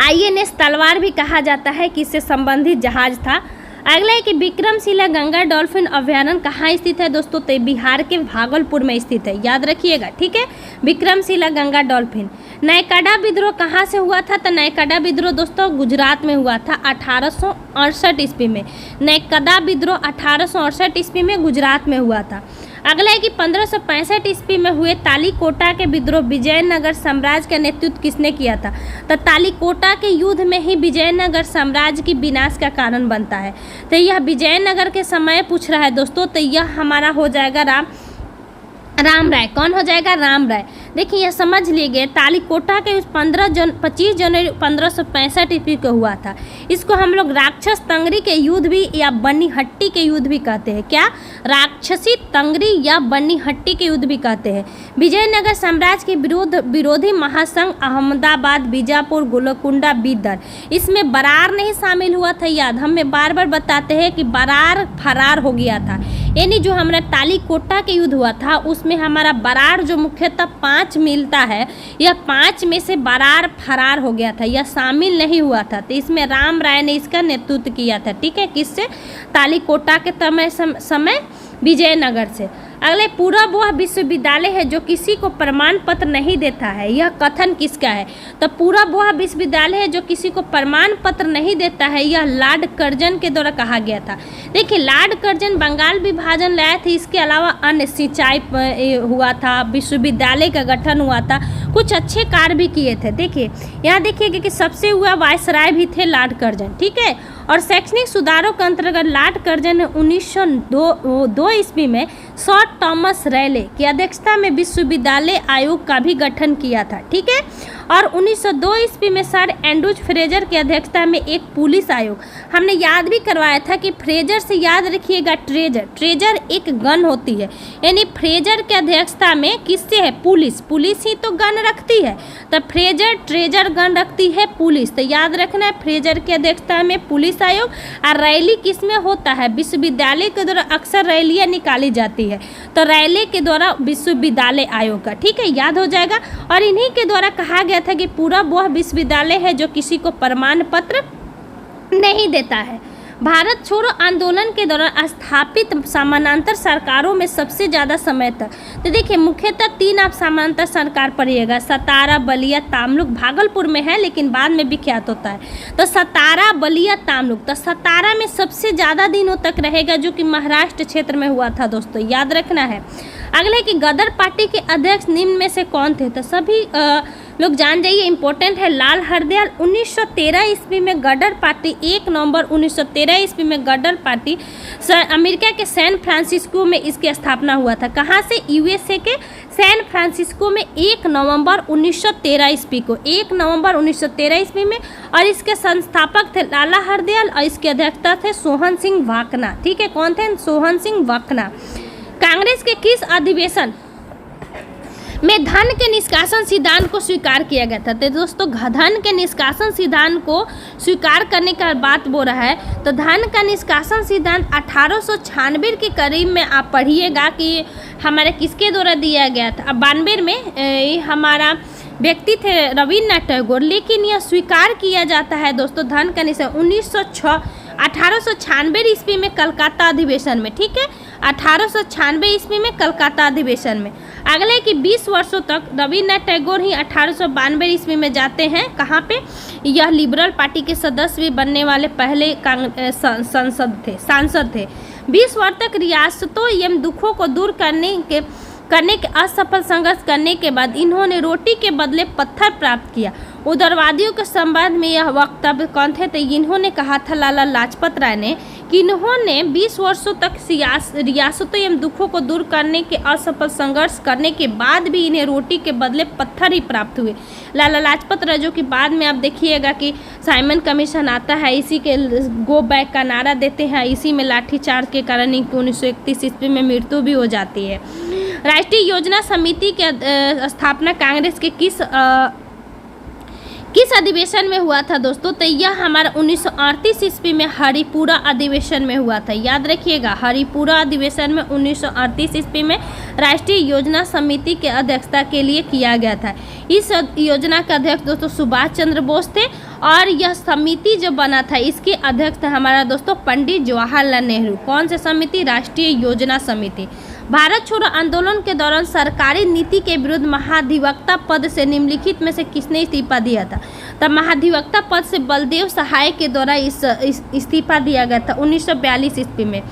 INS तलवार भी कहा जाता है कि इससे संबंधित जहाज था। अगला है कि विक्रमशिला गंगा डॉल्फिन अभ्यारण्य कहाँ स्थित है दोस्तों, तो बिहार के भागलपुर में स्थित है, याद रखिएगा। ठीक है, विक्रमशिला गंगा डॉल्फिन। नयकड़ा विद्रोह कहाँ से हुआ था, तो नयकड़ा विद्रोह दोस्तों गुजरात में हुआ था 1868 ईस्वी में। नयकड़ा विद्रोह 1868 ईस्वी में गुजरात में हुआ था। अगला है कि 1565 ईस्वी में हुए तालीकोटा के विद्रोह विजयनगर साम्राज्य का नेतृत्व किसने किया था, तो तालीकोटा के युद्ध में ही विजयनगर साम्राज्य की विनाश का कारण बनता है। तो यह विजयनगर के समय पूछ रहा है दोस्तों, तो यह हमारा हो जाएगा राम राय। कौन हो जाएगा, राम राय। देखिए यह समझ लीजिए तालीकोटा के 25 जनवरी 1565 ईस्वी को हुआ था। इसको हम लोग राक्षस तंगरी के युद्ध भी या बन्नीहट्टी के युद्ध भी कहते हैं। क्या, राक्षसी तंगरी या बन्नीहट्टी के युद्ध भी कहते हैं। विजयनगर साम्राज्य के विरोधी महासंघ अहमदाबाद, बीजापुर, गोलकुंडा, बीदर, इसमें बरार नहीं शामिल हुआ था। याद हमें बार बार बताते हैं कि बरार फरार हो गया था, यानी जो हमारा तालीकोटा के युद्ध हुआ था उसमें हमारा बरार जो मुख्यतः 5 मिलता है, यह 5 में से बरार फरार हो गया था, यह शामिल नहीं हुआ था। तो इसमें राम राय ने इसका नेतृत्व किया था। ठीक है, किससे, तालीकोटा के समय विजयनगर से। अगले पूरब वह विश्वविद्यालय है जो किसी को प्रमाण पत्र नहीं देता है, यह कथन किसका है, तो पूरब वह विश्वविद्यालय है जो किसी को प्रमाण पत्र नहीं देता है, यह लॉर्ड कर्जन के द्वारा कहा गया था। देखिए लॉर्ड कर्जन बंगाल विभाजन लाए थे, इसके अलावा अन्य सिंचाई हुआ था, विश्वविद्यालय का गठन हुआ था, कुछ अच्छे कार्य भी किए थे। देखिए यहाँ देखिएगा कि सबसे हुआ वायसराय भी थे लॉर्ड कर्जन। ठीक है, और शैक्षणिक सुधारों के अंतर्गत लॉर्ड कर्जन ने 1902 ईस्वी में सर थॉमस रैले की अध्यक्षता में विश्वविद्यालय आयोग का भी गठन किया था। ठीक है, और 1902 ईस्वी में सर एंड्रूज फ्रेजर की अध्यक्षता में एक पुलिस आयोग, हमने याद भी करवाया था कि फ्रेजर से याद रखिएगा ट्रेजर एक गन होती है, यानी फ्रेजर की अध्यक्षता में किससे है, पुलिस ही तो गन गन रखती है? तो फ्रेजर ट्रेजर गन रखती है पुलिस। तो याद रखना है, फ्रेजर की अध्यक्षता में पुलिस आयोग। और रैली किस में होता है? विश्वविद्यालय के द्वारा अक्सर रैलियाँ निकाली जाती है, तो रैली के द्वारा विश्वविद्यालय आयोग का, ठीक है, याद हो जाएगा। और इन्हीं के द्वारा कहा गया था कि पूरब वह विश्वविद्यालय है जो किसी को प्रमाण पत्र नहीं देता है। भारत छोड़ो आंदोलन के दौरान स्थापित समानांतर सरकारों में सबसे ज़्यादा समय तक, तो देखिए मुख्यतः 3 आप समानांतर सरकार पढ़िएगा, सतारा, बलिया, तामलुक। भागलपुर में है लेकिन बाद में विख्यात होता है। तो सतारा, बलिया, तामलुक। तो सतारा में सबसे ज़्यादा दिनों तक रहेगा, जो कि महाराष्ट्र क्षेत्र में हुआ था दोस्तों, याद रखना है। अगले कि गदर पार्टी के अध्यक्ष निम्न में से कौन थे? तो सभी लोग जान जाइए, इंपॉर्टेंट है। लाल हरदयाल। 1913 ईस्वी में गदर पार्टी, 1 नवंबर 1913 ईस्वी में गदर पार्टी अमेरिका के सैन फ्रांसिस्को में इसकी स्थापना हुआ था। कहाँ से? यूएसए के सैन फ्रांसिस्को में 1 नवंबर 1913 ईस्वी को, 1 नवंबर 1913 ईस्वी में। और इसके संस्थापक थे लाला हरदयाल और इसके अध्यक्षता थे सोहन सिंह वाकना, ठीक है। कौन थे? सोहन सिंह वाकना। कांग्रेस के किस अधिवेशन में धन के निष्कासन सिद्धांत को स्वीकार किया गया था? तो दोस्तों धन के निष्कासन सिद्धांत को स्वीकार करने का बात बोल रहा है, तो धन का निष्कासन सिद्धांत 1896 के करीब में आप पढ़िएगा कि हमारे किसके द्वारा दिया गया था। अब 92 में हमारा व्यक्ति थे रविन्द्रनाथ टैगोर, लेकिन यह स्वीकार किया जाता है दोस्तों धन का निष्कासन 1896 ईस्वी में कलकत्ता अधिवेशन में, ठीक है, 1896 ईस्वी में कलकत्ता अधिवेशन में। अगले कि 20 वर्षों तक रविन्द्रनाथ टैगोर ही 1892 ईस्वी में जाते हैं, कहाँ पे? यह लिबरल पार्टी के सदस्य भी बनने वाले पहले सांसद थे। 20 वर्ष तक रियासतों एवं दुखों को दूर करने के असफल संघर्ष करने के बाद इन्होंने रोटी के बदले पत्थर प्राप्त किया। उदारवादियों के संबंध में यह वक्तव्य कौन थे? तो इन्होंने कहा था लाला लाजपत राय ने कि इन्होंने 20 वर्षों तक रियासतों एवं दुखों को दूर करने के असफल संघर्ष करने के बाद भी इन्हें रोटी के बदले पत्थर ही प्राप्त हुए। लाला लाजपत राय जो कि बाद में आप देखिएगा कि साइमन कमीशन आता है, इसी के गो बैक का नारा देते हैं, इसी में लाठीचार्ज के कारण इनकी 1931 ईस्वी में मृत्यु भी हो जाती है। राष्ट्रीय योजना समिति के स्थापना कांग्रेस के किस अधिवेशन में हुआ था दोस्तों? तो यह हमारा 1938 ईस्वी में हरिपुरा अधिवेशन में हुआ था, याद रखिएगा, हरिपुरा अधिवेशन में 1938 ईस्वी में राष्ट्रीय योजना समिति के अध्यक्षता के लिए किया गया था। इस योजना के अध्यक्ष दोस्तों सुभाष चंद्र बोस थे, और यह समिति जो बना था इसके अध्यक्ष था हमारा दोस्तों पंडित जवाहरलाल नेहरू। कौन सी समिति? राष्ट्रीय योजना समिति। भारत छोड़ो आंदोलन के दौरान सरकारी नीति के विरुद्ध महाधिवक्ता पद से निम्नलिखित में से किसने इस्तीफा दिया था? तब महाधिवक्ता पद से बलदेव सहाय के द्वारा इस्तीफा दिया गया था 1942 ईस्वी में।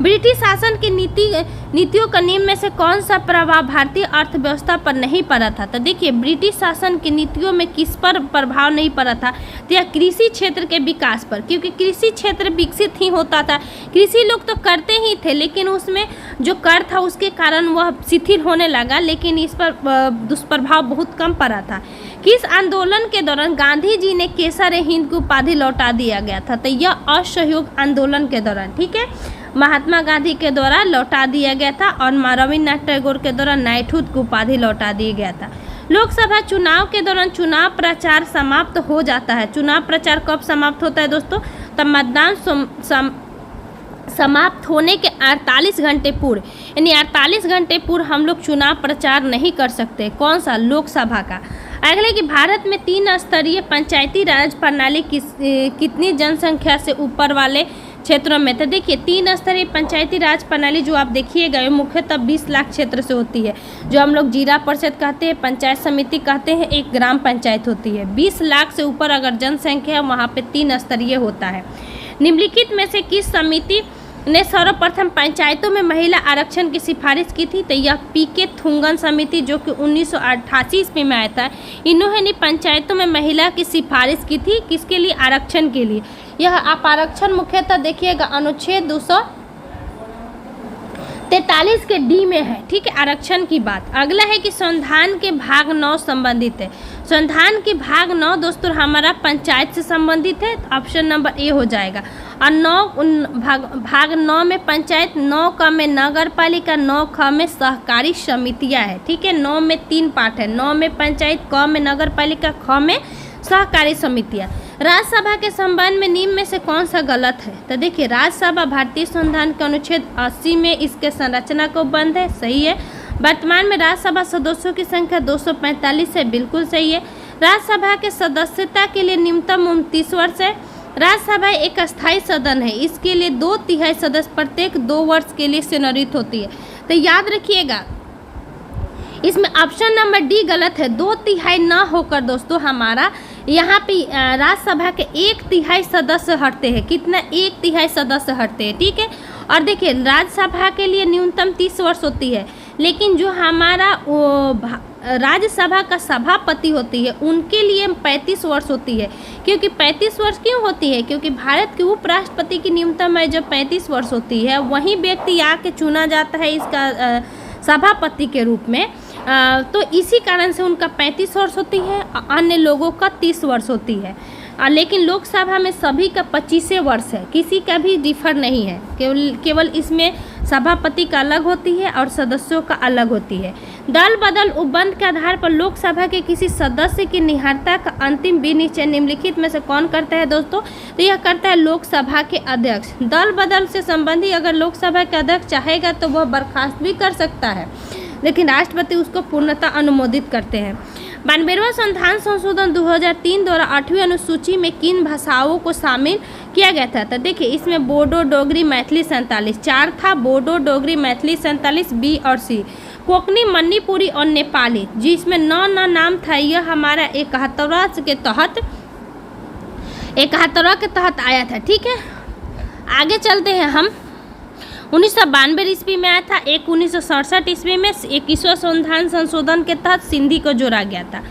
ब्रिटिश शासन की नीतियों का निम्न में से कौन सा प्रभाव भारतीय अर्थव्यवस्था पर नहीं पड़ा था? तो देखिए ब्रिटिश शासन की नीतियों में किस पर प्रभाव नहीं पड़ा था? तो यह कृषि क्षेत्र के विकास पर, क्योंकि कृषि क्षेत्र विकसित ही होता था। कृषि लोग तो करते ही थे, लेकिन उसमें जो कर था उसके कारण वह शिथिल होने लगा, लेकिन इस पर दुष्प्रभाव बहुत कम पड़ा था। किस आंदोलन के दौरान गांधी जी ने केसर हिंद की उपाधि लौटा दिया गया था? तो यह असहयोग आंदोलन के दौरान, ठीक है, महात्मा गांधी के द्वारा लौटा दिया गया था, और रविन्द्रनाथ टैगोर के द्वारा नाइटहुड की उपाधि लौटा दिया गया था। लोकसभा चुनाव के दौरान चुनाव प्रचार समाप्त हो जाता है। चुनाव प्रचार कब समाप्त होता है दोस्तों? तब मतदान समाप्त होने के 48 घंटे पूर्व, यानी 48 घंटे पूर्व हम लोग चुनाव प्रचार नहीं कर सकते। कौन सा? लोकसभा का। अगले कि भारत में 3 स्तरीय पंचायती राज प्रणाली कितनी जनसंख्या से ऊपर वाले क्षेत्रों में? तो देखिए 3 स्तरीय पंचायती राज प्रणाली जो आप देखिएगा मुख्यतः 20 लाख क्षेत्र से होती है, जो हम लोग जिला परिषद कहते हैं, पंचायत समिति कहते हैं, एक ग्राम पंचायत होती है। 20 लाख से ऊपर अगर जनसंख्या है वहाँ पे 3 स्तरीय होता है। निम्नलिखित में से किस समिति ने सर्वप्रथम पंचायतों में महिला आरक्षण की सिफारिश की थी? तो यह पीके थुंगन समिति जो कि 1988 ईस्वी में आया था, इन्होंने पंचायतों में महिला की सिफारिश की थी। किसके लिए? आरक्षण के लिए। यह आप आरक्षण मुख्यतः देखिएगा अनुच्छेद 243 के डी में है, ठीक है, आरक्षण की बात। अगला है कि संविधान के भाग 9 संबंधित है। संविधान के भाग 9 दोस्तों हमारा पंचायत से संबंधित है, ऑप्शन नंबर ए हो जाएगा। और भाग 9 में पंचायत, 9 क में नगर पालिका, 9 ख में सहकारी समितियां है। ठीक है, 9 में 3 पार्ट है, 9 में पंचायत, क में नगर पालिका, ख में सहकारी समितियां। राज्यसभा के संबंध में निम्न में से कौन सा गलत है? तो देखिए, राज्यसभा भारतीय संविधान के अनुच्छेद 80 में इसके संरचना को बंद है, सही है। वर्तमान में राज्यसभा सदस्यों की संख्या 245 है, बिल्कुल सही है। राज्यसभा के सदस्यता के लिए न्यूनतम उम्र 30 वर्ष है। राज्यसभा एक अस्थायी सदन है, इसके लिए 2/3 सदस्य प्रत्येक 2 वर्ष के लिए चुनित होती है। तो याद रखिएगा, इसमें ऑप्शन नंबर डी गलत है। 2/3 ना होकर दोस्तों हमारा यहाँ पे राज्यसभा के 1/3 सदस्य हटते हैं। कितना? 1/3 सदस्य हटते हैं। ठीक है, और देखिए, राज्यसभा के लिए न्यूनतम 30 वर्ष होती है, लेकिन जो हमारा राज्यसभा का सभापति होती है उनके लिए 35 वर्ष होती है। क्योंकि 35 वर्ष क्यों होती है? क्योंकि भारत के उपराष्ट्रपति की न्यूनतम आयु जब 35 वर्ष होती है, वही व्यक्ति आके चुना जाता है इसका सभापति के रूप में। तो इसी कारण से उनका 35 वर्ष होती है, अन्य लोगों का 30 वर्ष होती है। लेकिन लोकसभा में सभी का 25 वर्ष है, किसी का भी डिफर नहीं है। केवल इसमें सभापति का अलग होती है और सदस्यों का अलग होती है। दल बदल उपबंध के आधार पर लोकसभा के किसी सदस्य की निहारता का अंतिम विनिश्चय निम्नलिखित में से कौन करता है दोस्तों? तो यह करता है लोकसभा के अध्यक्ष। दल बदल से संबंधी अगर लोकसभा के अध्यक्ष चाहेगा तो वह बर्खास्त भी कर सकता है, लेकिन राष्ट्रपति उसको पूर्णतः अनुमोदित करते हैं। 92वां संविधान संशोधन 2003 द्वारा 8वीं अनुसूची में किन भाषाओं को शामिल किया गया था? तो देखिए, इसमें बोडो, डोगरी, मैथिली 47, 4 था। बोडो, डोगरी, मैथिली 47, बी और सी। कोंकणी, मणिपुरी और नेपाली, जिसमें 9 नाम था, यह हमारा 71वां के तहत आया था। ठीक है, आगे चलते हैं हम। 1992 ईस्वी में आया था। एक 1967 ईस्वी में 21वां संविधान संशोधन के तहत सिंधी को जोड़ा गया था।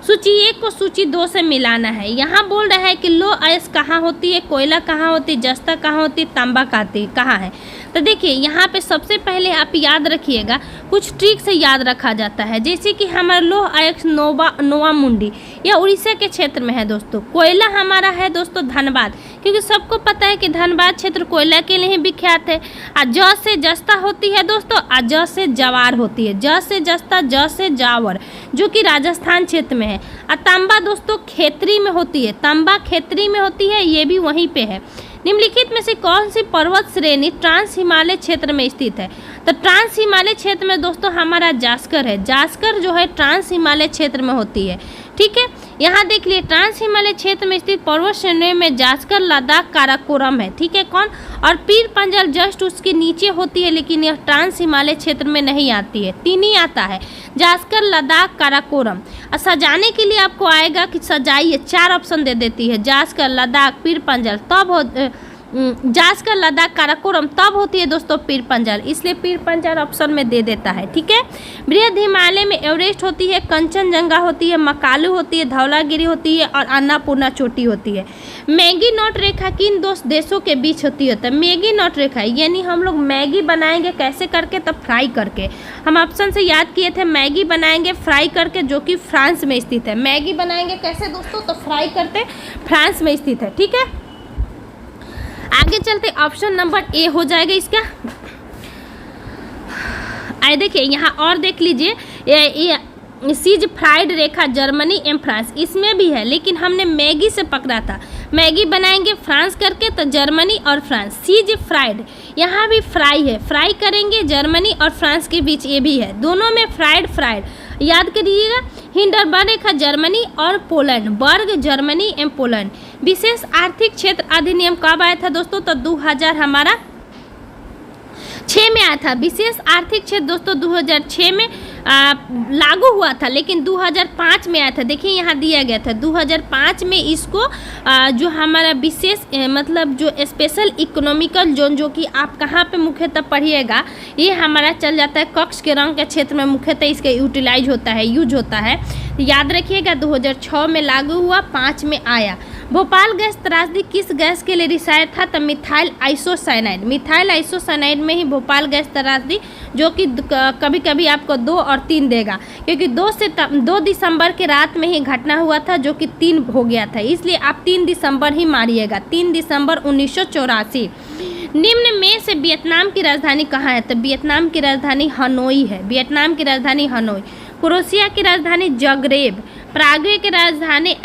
सूची 1 को सूची 2 से मिलाना है। यहाँ बोल रहा है कि लो अयस्क कहाँ होती है, कोयला कहाँ होती है, जस्ता कहाँ होती है, तांबा कहाँ है। तो देखिए, यहाँ पे सबसे पहले आप याद रखिएगा, कुछ ट्रिक से याद रखा जाता है। जैसे कि हमारा लोह अयस्क नोवा मुंडी, यह उड़ीसा के क्षेत्र में है दोस्तों। कोयला हमारा है दोस्तों धनबाद, क्योंकि सबको पता है कि धनबाद क्षेत्र कोयला के लिए ही विख्यात है। ज से जस्ता होती है दोस्तों, ज से जवार होती है। ज से जस्ता, ज से जावर, जो कि राजस्थान क्षेत्र में है। तांबा दोस्तों खेतरी में होती है, तांबा खेतरी में होती है, ये भी वहीं पे है। निम्नलिखित में से कौन सी पर्वत श्रेणी ट्रांस हिमालय क्षेत्र में स्थित है? तो ट्रांस हिमालय क्षेत्र में दोस्तों हमारा जास्कर है। जास्कर जो है ट्रांस हिमालय क्षेत्र में होती है। ठीक है, यहाँ देख लिए, ट्रांस हिमालय क्षेत्र में स्थित पर्वत श्रेणी में जास्कर, लद्दाख, काराकोरम है। ठीक है, कौन? और पीर पंजल जस्ट उसके नीचे होती है, लेकिन यह ट्रांस हिमालय क्षेत्र में नहीं आती है। 3 ही आता है, जास्कर, लद्दाख, काराकोरम। और सजाने के लिए आपको आएगा कि सजाइए, 4 ऑप्शन दे देती है, जास्कर, लद्दाख, पीर पंजल, तब जास्कर, लद्दाख, काराकोरम, तब होती है दोस्तों पीर पंजल, इसलिए पीर पंजल ऑप्शन में दे देता है। ठीक है, बृहद हिमालय में एवरेस्ट होती है, कंचनजंगा होती है, मकालू होती है, धौलागिरी होती है और अन्नपूर्णा चोटी होती है। मैगी नोट रेखा किन देशों के बीच होती है? मैगी नोट रेखा यानी हम लोग मैगी बनाएंगे कैसे करके? तब फ्राई करके। हम ऑप्शन से याद किए थे, मैगी बनाएंगे फ्राई करके, जो कि फ्रांस में स्थित है। मैगी बनाएंगे कैसे दोस्तों? तो फ्राई करते, फ्रांस में स्थित है। ठीक है, आगे चलते, ऑप्शन नंबर ए हो जाएगा इसका। आए देखिए, यहाँ और देख लीजिए, सीज फ्राइड रेखा जर्मनी एवं फ्रांस, इसमें भी है, लेकिन हमने मैगी से पकड़ा था। मैगी बनाएंगे फ्रांस करके, तो जर्मनी और फ्रांस। सीज फ्राइड, यहाँ भी फ्राई है, फ्राई करेंगे, जर्मनी और फ्रांस के बीच ये भी है, दोनों में फ्राइड याद करिएगा। हिंडरबर्ग रेखा जर्मनी और पोलैंड, बर्ग जर्मनी एवं पोलैंड। विशेष आर्थिक क्षेत्र अधिनियम कब आया था दोस्तों? तो 2000 हमारा 6 में आया था। विशेष आर्थिक क्षेत्र दोस्तों 2006 में लागू हुआ था, लेकिन 2005 में आया था। देखिए यहाँ दिया गया था 2005 में इसको जो हमारा विशेष मतलब जो स्पेशल इकोनॉमिकल जोन, जो कि आप कहाँ पे मुख्यतः पढ़िएगा, ये हमारा चल जाता है कक्ष के रंग के क्षेत्र में मुख्यतः इसका यूज होता है। याद रखिएगा 2006 में लागू हुआ, 5 में आया। भोपाल गैस त्रासदी किस गैस के लिए रिसायत था? तो मिथाइल आइसोसाइनाइड। मिथाइल आइसोसाइनाइड में ही भोपाल गैस त्रासदी, जो कि कभी कभी आपको 2 और 3 देगा, क्योंकि 2 दिसंबर के रात में ही घटना हुआ था, जो कि 3 हो गया था, इसलिए आप 3 दिसंबर ही मारिएगा, 3 दिसंबर 1984। निम्न में से वियतनाम की राजधानी कहाँ है? तो वियतनाम की राजधानी हनोई है। वियतनाम की राजधानी हनोई। क्रोएशिया की राजधानी जगरेब। पराग्वे की राजधानी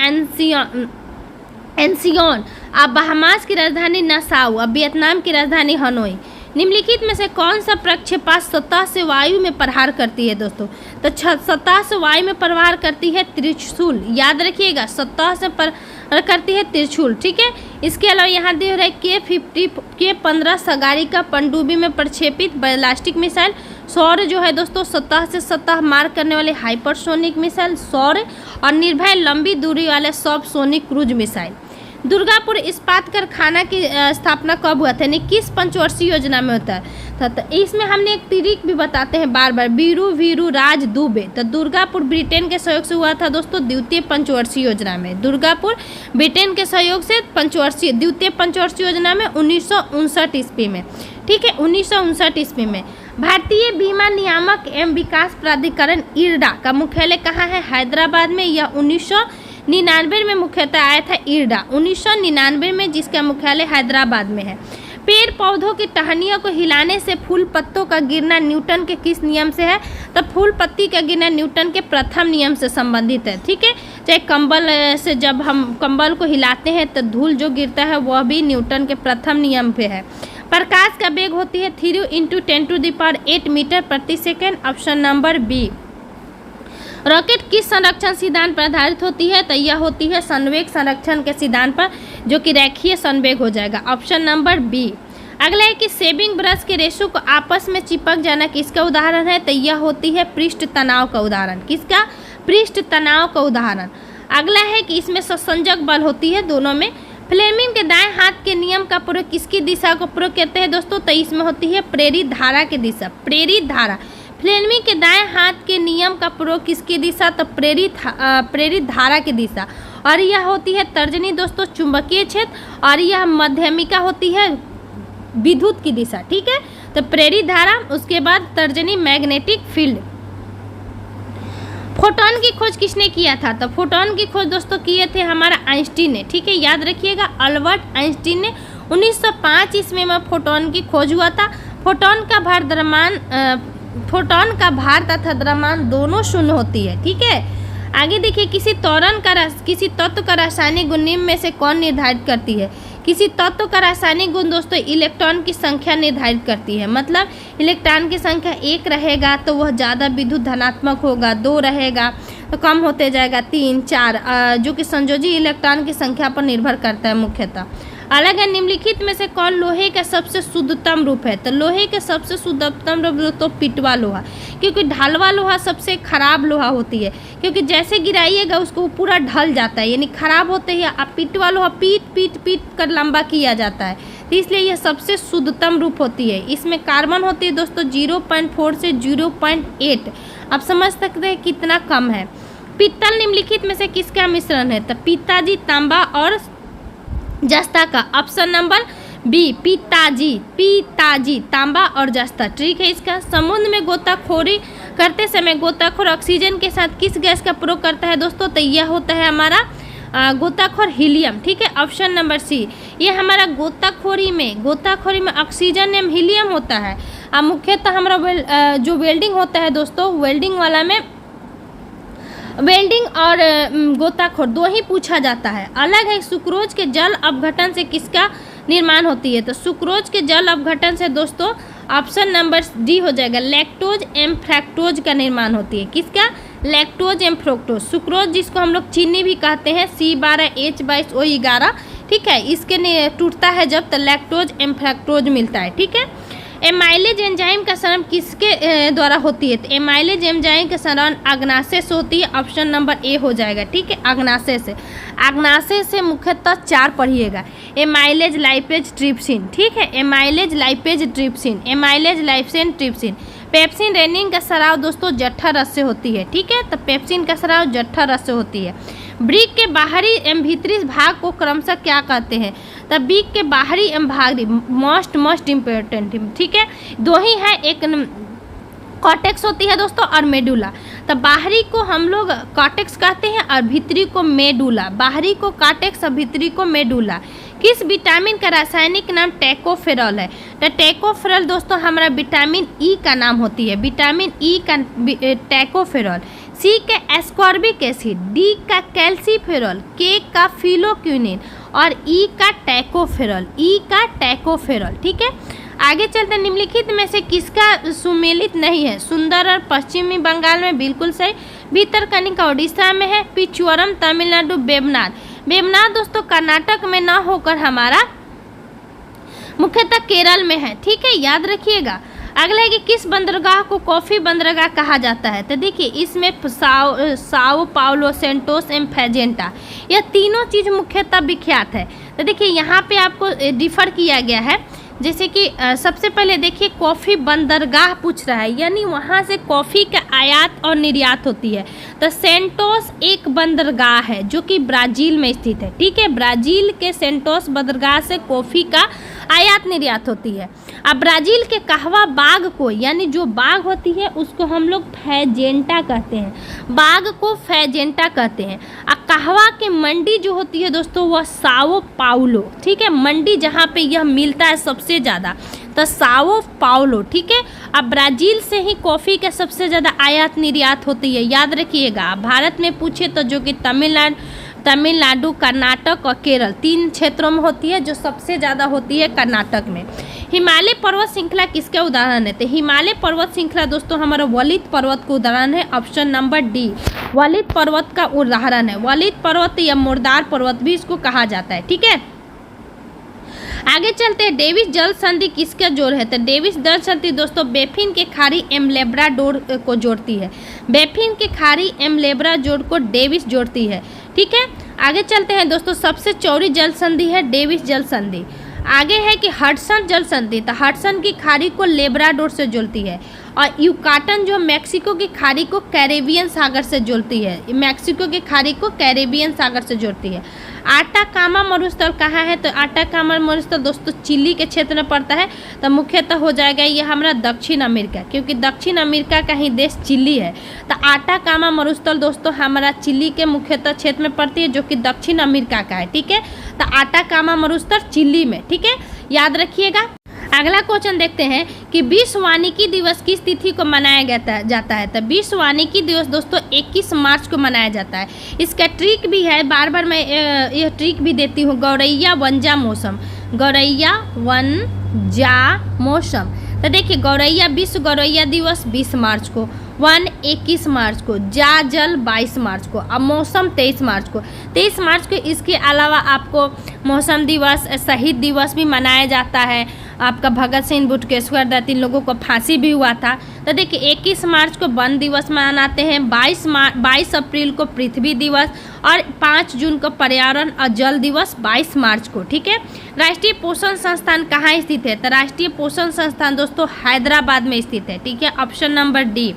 एनसियोन। अब बहामास की राजधानी नासाउ। अब वियतनाम की राजधानी हनोई। निम्नलिखित में से कौन सा प्रक्षेपास्त्र सतह से वायु में प्रहार करती है दोस्तों? तो सतह से वायु में प्रहार करती है त्रिशूल। याद रखिएगा, सतह से करती है त्रिशूल, ठीक है। इसके अलावा यहाँ दे रहा है K-15 सगारी का पनडुब्बी में प्रक्षेपित बैलिस्टिक मिसाइल। सौर्य जो है दोस्तों सतह से सतह मार करने वाले हाइपरसोनिक मिसाइल सौर्य, और निर्भय लंबी दूरी वाले सबसोनिक क्रूज मिसाइल। दुर्गापुर इस्पात कारखाना की स्थापना कब हुआ था? यानी किस पंचवर्षीय योजना में होता है? तो इसमें हमने एक तारीख भी बताते हैं बार बार, वीरू राज दुबे। तो दुर्गापुर ब्रिटेन के सहयोग से हुआ था दोस्तों द्वितीय पंचवर्षीय योजना में। दुर्गापुर ब्रिटेन के सहयोग से द्वितीय पंचवर्षीय योजना में 1959 ईस्वी में, ठीक है, 1959 ईस्वी में। भारतीय बीमा नियामक एवं विकास प्राधिकरण इरडा का मुख्यालय कहाँ है? हैदराबाद में। यह 1999 में मुख्यतः आया था इरडा, 1999 में, जिसका मुख्यालय हैदराबाद में है। पेड़ पौधों की टहनियों को हिलाने से फूल पत्तों का गिरना न्यूटन के किस नियम से है? तो फूल पत्ती का गिरना न्यूटन के प्रथम नियम से संबंधित है, ठीक है। चाहे कंबल से जब हम कंबल को हिलाते हैं तो धूल जो गिरता है वह भी न्यूटन के प्रथम नियम पे है। प्रकाश का वेग होती है 3 × 10⁸ मीटर प्रति सेकेंड। Option number B. रॉकेट किस संरक्षण सिद्धांत पर आधारित होती है? तो यह होती है संवेग संरक्षण के सिद्धांत पर, जो कि रेखीय संवेग हो जाएगा। Option number B. अगला है कि शेविंग ब्रश के रेशों को आपस में चिपक जाना किसका उदाहरण है? तो यह होती है पृष्ठ तनाव का उदाहरण। किसका? पृष्ठ तनाव का उदाहरण। अगला है कि इसमें संसंजक बल होती है दोनों में। फ्लेमिंग के दाएं हाथ के नियम का प्रयोग किसकी दिशा को प्रयोग करते हैं दोस्तों? तो इसमें होती है प्रेरित धारा की दिशा, प्रेरित धारा। फ्लेमिंग के दाएं हाथ के नियम का प्रयोग किसकी दिशा? तो प्रेरित धारा की दिशा। और यह होती है तर्जनी दोस्तों चुंबकीय क्षेत्र, और यह मध्यमिका होती है विद्युत की दिशा, ठीक है। तो प्रेरित धारा, उसके बाद तर्जनी मैग्नेटिक फील्ड। फोटोन की खोज किसने किया था? तो फोटोन की खोज दोस्तों किए थे हमारा आइंस्टीन ने, ठीक है, याद रखिएगा, अल्बर्ट आइंस्टीन ने 1905 ईस्वी में फोटोन की खोज हुआ था। फोटोन का भार तथा द्रव्यमान दोनों शून्य होती है, ठीक है। आगे देखिए, किसी तत्व का रासायनिक गुण निम्न में से कौन निर्धारित करती है? किसी तत्व का रासायनिक गुण दोस्तों इलेक्ट्रॉन की संख्या निर्धारित करती है। मतलब इलेक्ट्रॉन की संख्या 1 रहेगा तो वह ज़्यादा विद्युत धनात्मक होगा, 2 रहेगा तो कम होते जाएगा, 3, 4, जो कि संयोजी इलेक्ट्रॉन की संख्या पर निर्भर करता है मुख्यतः। अलग है, निम्नलिखित में से कौन लोहे का सबसे शुद्धतम रूप है? तो लोहे के सबसे शुद्धतम रूप तो पिटवा लोहा, क्योंकि ढलवा लोहा सबसे खराब लोहा होती है, क्योंकि जैसे गिराइएगा उसको पूरा ढल जाता है, यानी खराब होते ही। अब पिटवा लोहा पीट कर लंबा किया जाता है, तो इसलिए यह सबसे शुद्धतम रूप होती है। इसमें कार्बन होती है दोस्तों 0.4 से 0.8। अब समझ सकते हैं कितना कम है। पित्तल निम्नलिखित में से किसका मिश्रण है? तो पिताजी, तांबा और जस्ता का। ऑप्शन नंबर बी, पिताजी, तांबा और जस्ता, ठीक है। इसका समुद्र में गोताखोरी करते समय गोताखोर ऑक्सीजन के साथ किस गैस का प्रयोग करता है दोस्तों? तो यह होता है हमारा गोताखोर हीलियम, ठीक है। ऑप्शन नंबर सी, ये हमारा गोताखोरी में ऑक्सीजन एवं हीलियम होता है। अब मुख्यतः हमारा जो वेल्डिंग होता है दोस्तों, वेल्डिंग वाला में वेल्डिंग और गोताखोर 2 ही पूछा जाता है। अलग है, सुक्रोज के जल अपघटन से किसका निर्माण होती है? तो सुक्रोज के जल अपघटन से दोस्तों ऑप्शन नंबर डी हो जाएगा, लैक्टोज एवं फ्रैक्टोज का निर्माण होती है। किसका? लैक्टोज एवं फ्रैक्टोज। सुक्रोज जिसको हम लोग चीनी भी कहते हैं, C12H22O11, ठीक है, इसके टूटता है जब, तो लैक्टोज एवं फ्रैक्टोज मिलता है, ठीक है। एमाइलेज एंजाइम का क्षरण किसके द्वारा होती है? तो एमाइलेज एंजाइम का क्षरण अग्नाशय से होती है। ऑप्शन नंबर ए हो जाएगा, ठीक है, अग्नाशय से मुख्यतः 4 पढ़िएगा, एमाइलेज लाइपेज ट्रिप्सिन, ठीक है, amylase lipase trypsin. Pepsin rennin का स्राव दोस्तों जठर रस से होती है, ठीक है, तो पेप्सिन का स्राव जठर रस से होती है। वृक्क के बाहरी एवं भीतरी भाग को क्रमशः क्या कहते हैं? तो वृक्क के बाहरी एवं बाहरी मोस्ट इम्पोर्टेंट, ठीक है, दो ही है, एक कॉर्टेक्स होती है दोस्तों और मेडुला। तो बाहरी को हम लोग कॉर्टेक्स कहते हैं और भीतरी को मेडुला। बाहरी को कॉर्टेक्स और भीतरी को मेडुला। किस विटामिन का रासायनिक नाम टोकोफेरॉल है? तो टोकोफेरॉल दोस्तों हमारा विटामिन ई का नाम होती है, विटामिन ई का टोकोफेरॉल। सी का एस्कॉर्बिक एसिड, डी का कैल्सीफेरॉल, के का फिलोक्विनिन और ई का टोकोफेरॉल, ई का टोकोफेरॉल, ठीक है। आगे चलते हैं, निम्नलिखित में से किसका सुमेलित नहीं है? सुंदर और पश्चिमी बंगाल में, बिल्कुल सही। भीतरकनिका उड़ीसा में है। पिचवरम तमिलनाडु। वेबनाड, वेबनाड दोस्तों कर्नाटक में ना होकर हमारा मुख्यतः केरल में है, ठीक है, याद रखिएगा। अगला है कि किस बंदरगाह को कॉफी बंदरगाह कहा जाता है? तो देखिए इसमें साओ पाउलो, सेंटोस एवं फैजेंटा, यह तीनों चीज़ मुख्यतः विख्यात है। तो देखिए यहाँ पे आपको डिफर किया गया है, जैसे कि सबसे पहले देखिए कॉफ़ी बंदरगाह पूछ रहा है, यानी वहाँ से कॉफ़ी का आयात और निर्यात होती है। तो सेंटोस एक बंदरगाह है जो कि ब्राज़ील में स्थित है, ठीक है, ब्राज़ील के सेंटोस बंदरगाह से कॉफ़ी का आयात निर्यात होती है। अब ब्राज़ील के कहवा बाग को, यानी जो बाग होती है उसको हम लोग फैजेंटा कहते हैं, बाग को फैजेंटा कहते हैं। अब कहवा की मंडी जो होती है दोस्तों वह साओ पाउलो, ठीक है, मंडी जहाँ पे यह मिलता है सबसे ज़्यादा, तो साओ पाउलो, ठीक है। अब ब्राज़ील से ही कॉफ़ी के सबसे ज़्यादा आयात निर्यात होती है, याद रखिएगा। भारत में पूछे तो जो कि तमिलनाडु, कर्नाटक और केरल, तीन क्षेत्रों में होती है, जो सबसे ज़्यादा होती है कर्नाटक में। हिमालय पर्वत श्रृंखला किसके उदाहरण है? तो हिमालय पर्वत श्रृंखला दोस्तों हमारा वलित पर्वत का उदाहरण है, ऑप्शन नंबर डी, वलित पर्वत का उदाहरण है। वलित पर्वत या मुर्दार पर्वत भी इसको कहा जाता है, ठीक है। आगे चलते हैं, डेविस जल संधि किसका जोड़ है? तो डेविस जल संधि दोस्तों बेफिन के खाड़ी एवं लेब्राडोर को जोड़ती है, बेफिन के खाड़ी एवं लेब्राडोर को डेविस जोड़ती है, ठीक है। आगे चलते हैं दोस्तों, सबसे चौड़ी जल संधि है डेविस जल संधि। आगे है कि हडसन जल संधि, तो हडसन की खाड़ी को लेब्राडोर से जोड़ती है, और यूकाटन जो मैक्सिको की खाड़ी को कैरेबियन सागर से जोड़ती है, मैक्सिको की खाड़ी को कैरेबियन सागर से जोड़ती है। आटाकामा मरुस्थल कहाँ है? तो आटाकामा मरुस्थल दोस्तों चिली के क्षेत्र में पड़ता है, तो मुख्यतः हो जाएगा ये हमारा दक्षिण अमेरिका, क्योंकि दक्षिण अमेरिका का ही देश चिली है। तो आटाकामा मरुस्थल दोस्तों हमारा चिली के मुख्यतः क्षेत्र में पड़ती है, जो कि दक्षिण अमेरिका का है, ठीक है। तो आटाकामा मरुस्थल चिली में, ठीक है, याद रखिएगा। अगला क्वेश्चन देखते हैं कि विश्व वानिकी दिवस किस तिथि को मनाया जाता है? तो विश्व वानिकी दिवस दोस्तों 21 मार्च को मनाया जाता है। इसका ट्रिक भी है, बार बार मैं यह ट्रिक भी देती हूँ, गौरैया वनजा मौसम, गौरैया वनजा मौसम। तो देखिए गौरैया, विश्व गौरैया दिवस 20 मार्च को, वन 21 मार्च को, जा जल 22 मार्च को, अब मौसम 23 मार्च को, 23 मार्च को। इसके अलावा आपको मौसम दिवस, शहीद दिवस भी मनाया जाता है। आपका भगत सिंह, बुटकेश्वर दत्त, इन लोगों को फांसी भी हुआ था। तो देखिए 21 मार्च को वन दिवस मनाते हैं, 22 अप्रैल को पृथ्वी दिवस और 5 जून को पर्यावरण और जल दिवस 22 मार्च को, ठीक है। राष्ट्रीय पोषण संस्थान कहाँ स्थित है? तो राष्ट्रीय पोषण संस्थान दोस्तों हैदराबाद में स्थित है, ठीक है, ऑप्शन नंबर डी।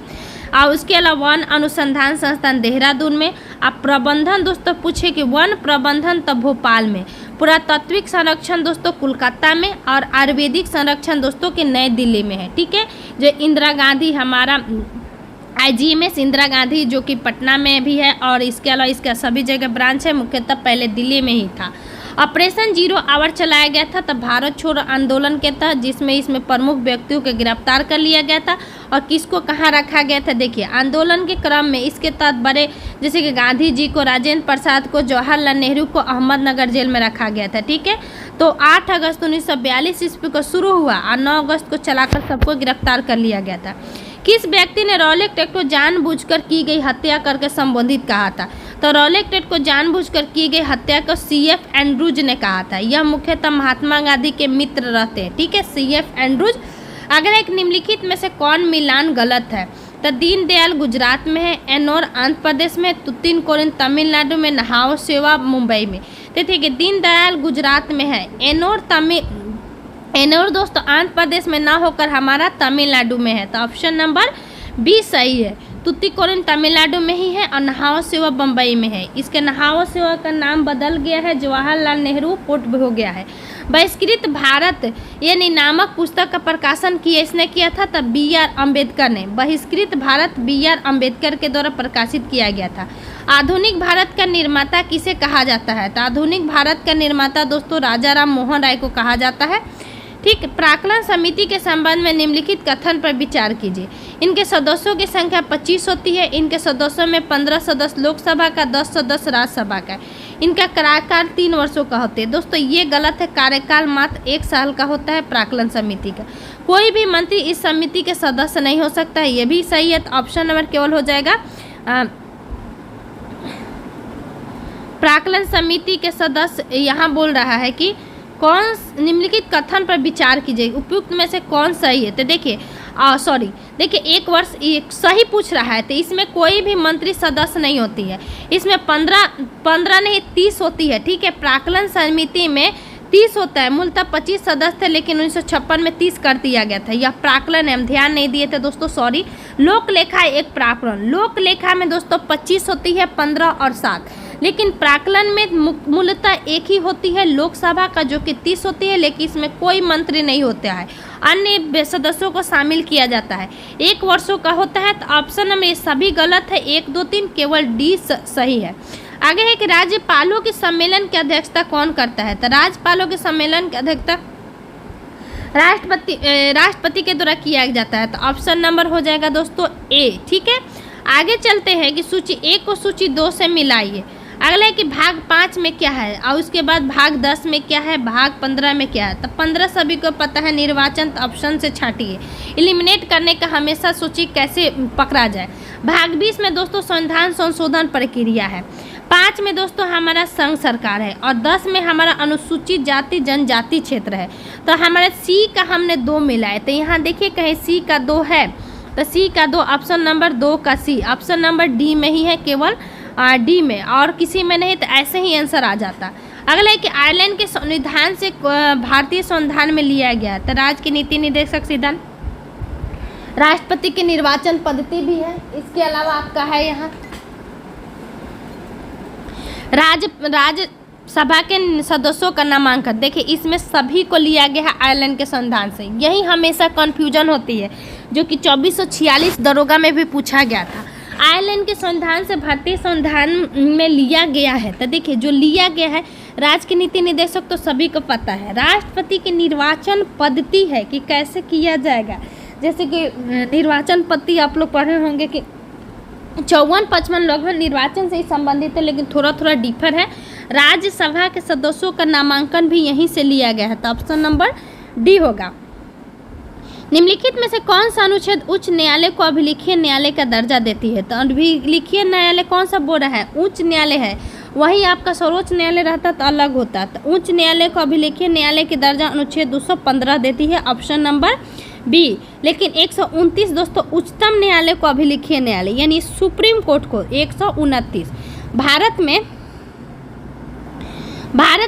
और उसके अलावा वन अनुसंधान संस्थान देहरादून में। अब प्रबंधन दोस्तों पूछे कि वन प्रबंधन तो भोपाल में, पुरातात्विक संरक्षण दोस्तों कोलकाता में, और आयुर्वेदिक संरक्षण दोस्तों के नई दिल्ली में है, ठीक है। जो इंदिरा गांधी हमारा IGMS इंदिरा गांधी जो कि पटना में भी है, और इसके अलावा इसका सभी जगह ब्रांच है, मुख्यतः पहले दिल्ली में ही था। ऑपरेशन 0 आवर चलाया गया था तब भारत छोड़ो आंदोलन के तहत, जिसमें इसमें प्रमुख व्यक्तियों को गिरफ्तार कर लिया गया था और किसको कहाँ रखा गया था। देखिए आंदोलन के क्रम में इसके तहत बड़े जैसे कि गांधी जी को, राजेंद्र प्रसाद को, जवाहरलाल नेहरू को अहमदनगर जेल में रखा गया था, ठीक है। तो 8 अगस्त 1942 ईस्वी को शुरू हुआ और 9 अगस्त को चलाकर सबको गिरफ्तार कर लिया गया था। किस व्यक्ति ने रॉलेट एक्ट को जानबूझकर की गई हत्या करके संबोधित कहा था? तो रॉलेट एक्ट को जानबूझकर की गई हत्या को CF एंड्रूज ने कहा था। यह मुख्यतः महात्मा गांधी के मित्र रहते हैं, ठीक है, CF एंड्रूज। अगर एक निम्नलिखित में से कौन मिलान गलत है? तो दीनदयाल गुजरात में है, एनोर आंध्र प्रदेश में, तुतिनकोरिन तमिलनाडु में, नहाओ सेवा मुंबई में। तो देखिए दीनदयाल गुजरात में है, एनोर दोस्तों आंध्र प्रदेश में ना होकर हमारा तमिलनाडु में है, तो ऑप्शन नंबर बी सही है। तुतीकोरिन तमिलनाडु में ही है और नहाओ सेवा बम्बई में है। इसके नहाओ सेवा का नाम बदल गया है, जवाहरलाल नेहरू पोर्ट हो गया है। बहिष्कृत भारत यानी नामक पुस्तक का प्रकाशन किया इसने किया था तब BR अम्बेडकर ने। बहिष्कृत भारत BR अम्बेडकर के द्वारा प्रकाशित किया गया था। आधुनिक भारत का निर्माता किसे कहा जाता है? तो आधुनिक भारत का निर्माता दोस्तों राजा राम मोहन राय को कहा जाता है। ठीक, प्राक्कलन समिति के संबंध में निम्नलिखित कथन पर विचार कीजिए। इनके सदस्यों की संख्या 25 होती है। इनके सदस्यों में 15 सदस्य लोकसभा का, 10 सदस्य राज्यसभा का। इनका कार्यकाल 3 वर्षों का होते हैं। दोस्तों ये गलत है, कार्यकाल मात्र 1 साल का होता है प्राक्कलन समिति का। कोई भी मंत्री इस समिति के सदस्य नहीं हो सकता है, ये भी सही है। तो ऑप्शन नंबर केवल हो जाएगा प्राक्कलन समिति के सदस्य। यहाँ बोल रहा है कि कौन निम्नलिखित कथन पर विचार कीजिए, उपयुक्त में से कौन सही है। तो देखिए देखिए 1 वर्ष एक सही पूछ रहा है, तो इसमें कोई भी मंत्री सदस्य नहीं होती है। इसमें 15 नहीं 30 होती है। ठीक है, प्राक्कलन समिति में 30 होता है। मूलतः 25 सदस्य थे, लेकिन 1956 में 30 कर दिया गया था। यह प्राक्कलन है, हम ध्यान नहीं दिए थे दोस्तों, सॉरी। लोक लेखा एक प्राक्कलन, लोक लेखा में दोस्तों 25 होती है, 15 और 7। लेकिन प्राक्कलन में मूलतः एक ही होती है लोकसभा का, जो कि 30 होती है, लेकिन इसमें कोई मंत्री नहीं होता है, अन्य सदस्यों को शामिल किया जाता है। 1 वर्षों का होता है। तो ऑप्शन नंबर ये सभी गलत है, 1, 2, 3, केवल डी सही है। आगे है कि राज्यपालों के सम्मेलन की अध्यक्षता कौन करता है? तो राज्यपालों के सम्मेलन की अध्यक्षता राष्ट्रपति के द्वारा किया जाता है। तो ऑप्शन नंबर हो जाएगा दोस्तों ए। ठीक है, आगे चलते हैं कि सूची 1 को सूची 2 से मिलाइए। अगला है कि भाग 5 में क्या है और उसके बाद भाग 10 में क्या है, भाग 15 में क्या है। तो 15 सभी को पता है, निर्वाचन। तो ऑप्शन से छाटिए। एलिमिनेट करने का हमेशा सूची कैसे पकड़ा जाए। भाग 20 में दोस्तों संविधान संशोधन प्रक्रिया है। 5 में दोस्तों हमारा संघ सरकार है और 10 में हमारा अनुसूचित जाति जनजाति क्षेत्र है। तो हमारे सी का हमने 2 मिला है। तो यहाँ देखिए कहीं सी का 2 है, तो सी का 2 ऑप्शन नंबर 2 का सी। ऑप्शन नंबर डी में ही है, केवल डी में, और किसी में नहीं। तो ऐसे ही आंसर आ जाता। अगला है कि आयरलैंड के संविधान से भारतीय संविधान में लिया गया। तो राज्य की नीति निर्देशक सिद्धांत, राष्ट्रपति की निर्वाचन पद्धति भी है। इसके अलावा आपका है यहाँ राज्यसभा के सदस्यों का नामांकन। देखिए इसमें सभी को लिया गया है आयरलैंड के संविधान से। यही हमेशा कन्फ्यूजन होती है, जो कि 2446 दरोगा में भी पूछा गया था। आयरलैंड के संविधान से भारतीय संविधान में लिया गया है। तो देखिए जो लिया गया है राज्य के नीति निर्देशक, तो सभी को पता है। राष्ट्रपति की निर्वाचन पद्धति है कि कैसे किया जाएगा। जैसे कि निर्वाचन पद्धति आप लोग पढ़े होंगे कि 54-55 लगभग निर्वाचन से ही संबंधित है, लेकिन थोड़ा थोड़ा डिफर है। राज्यसभा के सदस्यों का नामांकन भी यहीं से लिया गया है। तो ऑप्शन नंबर डी होगा। निम्नलिखित में से कौन सा अनुच्छेद उच्च न्यायालय को अभिलेखीय न्यायालय का दर्जा देती है? तो अभिलेखीय न्यायालय कौन सा बोल रहा है? उच्च न्यायालय है। वही आपका सर्वोच्च न्यायालय रहता तो अलग होता। तो उच्च न्यायालय को अभिलेखीय न्यायालय की दर्जा अनुच्छेद 215 देती है, ऑप्शन नंबर बी। लेकिन 129 दोस्तों उच्चतम न्यायालय को अभिलेखीय न्यायालय यानी सुप्रीम कोर्ट को 129। भारत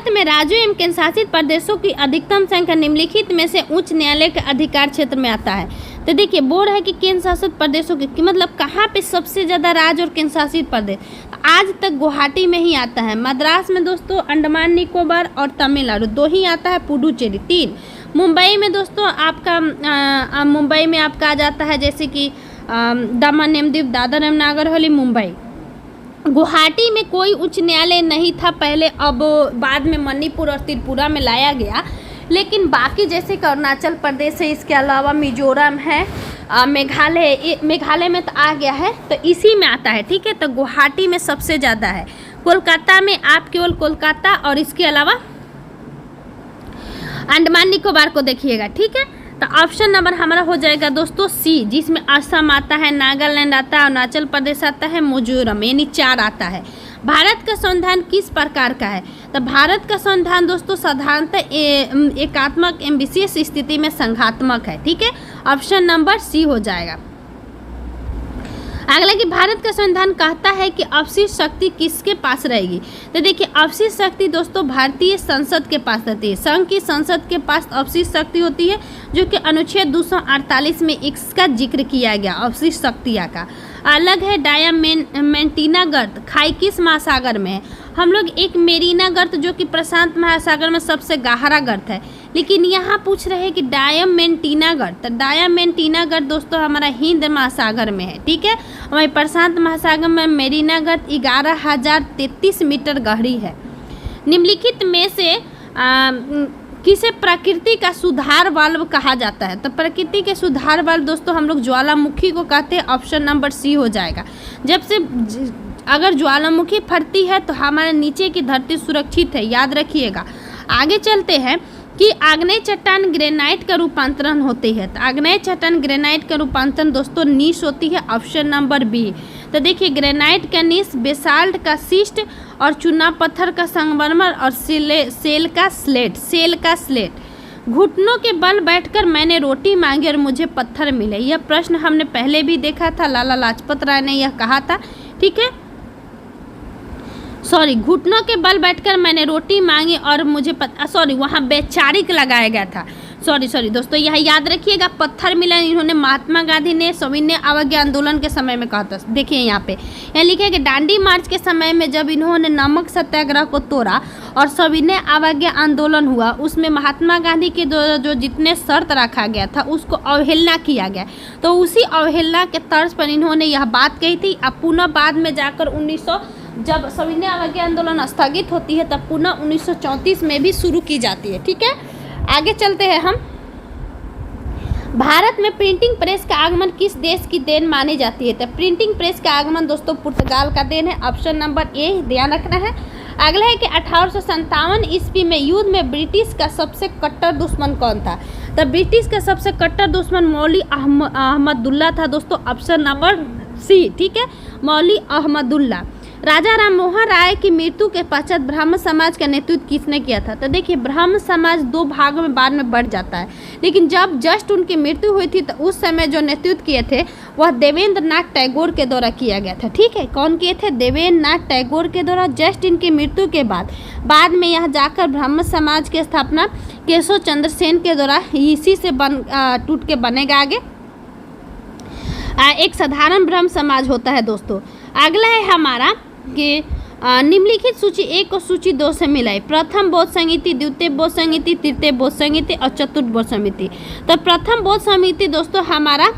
में राज्यों एवं केंद्र शासित प्रदेशों की अधिकतम संख्या निम्नलिखित में से उच्च न्यायालय के अधिकार क्षेत्र में आता है। तो देखिए बोर्ड है कि केंद्र शासित प्रदेशों की मतलब कहाँ पे सबसे ज़्यादा राज्य और केंद्र शासित प्रदेश। तो आज तक गुवाहाटी में ही आता है। मद्रास में दोस्तों अंडमान निकोबार और तमिलनाडु 2 ही आता है, पुडुचेरी 3। मुंबई में दोस्तों आपका मुंबई में आपका आ जाता है जैसे कि दमन एवं दीव, दादर एवं नागर हवेली, मुंबई। गुवाहाटी में कोई उच्च न्यायालय नहीं था पहले, अब बाद में मणिपुर और त्रिपुरा में लाया गया। लेकिन बाकी जैसे कि अरुणाचल प्रदेश है, इसके अलावा मिजोरम है, मेघालय में तो आ गया है, तो इसी में आता है। ठीक है, तो गुवाहाटी में सबसे ज़्यादा है। कोलकाता में आप केवल कोलकाता और इसके अलावा अंडमान निकोबार को देखिएगा। ठीक है, तो ऑप्शन नंबर हमारा हो जाएगा दोस्तों सी, जिसमें असम आता है, नागालैंड आता है, अरुणाचल प्रदेश आता है, मिजोरम, यानी 4 आता है। भारत का संविधान किस प्रकार का है? तो भारत का संविधान दोस्तों साधारणतः एकात्मक एवं विशेष स्थिति में संघात्मक है। ठीक है, ऑप्शन नंबर सी हो जाएगा। अगला कि भारत का संविधान कहता है कि अवशिष्ट शक्ति किसके पास रहेगी? तो देखिए अवशिष्ट शक्ति दोस्तों भारतीय संसद के पास रहती है। संघ की संसद के पास अवशिष्ट शक्ति होती है, जो कि अनुच्छेद 248 में इसका जिक्र किया गया अवशिष्ट शक्तियाँ का। अलग है डायामेंटीना गर्त, खाई किस महासागर में है? हम लोग एक मेरीना गर्त जो कि प्रशांत महासागर में सबसे गहरा गर्त है, लेकिन यहाँ पूछ रहे हैं कि डायामेंटीना गर्त। डायामेंटीना गर्त दोस्तों हमारा हिंद महासागर में है, ठीक है। हमारे प्रशांत महासागर में मेरीना गर्त 11,033 मीटर गहरी है। निम्नलिखित में से किसे प्रकृति का सुधार वाल्व कहा जाता है? तो प्रकृति के सुधार वाल्व दोस्तों हम लोग ज्वालामुखी को कहते हैं, ऑप्शन नंबर सी हो जाएगा। जब से अगर ज्वालामुखी फटती है तो हमारे नीचे की धरती सुरक्षित है, याद रखिएगा। आगे चलते हैं कि आग्नेय चट्टान ग्रेनाइट का रूपांतरण होती है। तो आग्नेय चट्टान ग्रेनाइट का रूपांतरण दोस्तों नीस होती है, ऑप्शन नंबर बी। तो देखिए ग्रेनाइट का नीस, बेसाल्ट का शिस्ट और चूना पत्थर का संगमरमर और सेल का स्लेट। घुटनों के बल बैठकर मैंने रोटी मांगी और मुझे पत्थर मिले। यह प्रश्न हमने पहले भी देखा था, लाला लाजपत राय ने यह कहा था, ठीक है। घुटनों के बल बैठकर मैंने रोटी मांगी और मुझे वहाँ वैचारिक लगाया गया था। दोस्तों यह याद रखिएगा, पत्थर मिला इन्होंने महात्मा गांधी ने सविनय अवज्ञा आंदोलन के समय में कहा था। देखिए यहाँ पे लिखा है कि दांडी मार्च के समय में जब इन्होंने नमक सत्याग्रह को तोड़ा और सविनय अवज्ञा आंदोलन हुआ, उसमें महात्मा गांधी के जो जितने शर्त रखा गया था उसको अवहेलना किया गया। तो उसी अवहेलना के तर्ज पर इन्होंने यह बात कही थी। अब पुनः बाद में जाकर जब सविनय अवज्ञा आंदोलन स्थगित होती है तब पुनः 1934 में भी शुरू की जाती है, ठीक है। आगे चलते हैं हम। भारत में प्रिंटिंग प्रेस का आगमन किस देश की देन मानी जाती है? तो प्रिंटिंग प्रेस का आगमन दोस्तों पुर्तगाल का देन है, ऑप्शन नंबर ए ध्यान रखना है। अगला है कि 1857 ईस्वी में युद्ध में ब्रिटिश का सबसे कट्टर दुश्मन कौन था? तो ब्रिटिश का सबसे कट्टर दुश्मन मौली अहमदुल्ला था दोस्तों, ऑप्शन नंबर सी, ठीक है, मौली अहमदुल्ला। राजा राममोहन राय की मृत्यु के पश्चात ब्राह्मण समाज का नेतृत्व किसने किया था? तो देखिए ब्राह्मण समाज 2 भागों में बाद में बढ़ जाता है, लेकिन जब जस्ट उनकी मृत्यु हुई थी तो उस समय जो नेतृत्व किए थे वह देवेंद्र नाथ टैगोर के द्वारा किया गया था, ठीक है। कौन किए थे? देवेंद्र नाथ टैगोर के द्वारा। जस्ट इनकी मृत्यु के बाद में यहाँ जाकर ब्राह्मण समाज की स्थापना केशव चंद्र सेन के द्वारा इसी से टूट के बनेगा आगे। एक साधारण ब्रह्म समाज होता है दोस्तों। अगला है हमारा कि निम्नलिखित सूची 1 को सूची 2 से मिलाई। प्रथम बौद्ध समिति, द्वितीय बौद्ध समिति, तृतीय बौद्ध समिति और चतुर्थ बौद्ध समिति। तो प्रथम बौद्ध समिति दोस्तों हमारा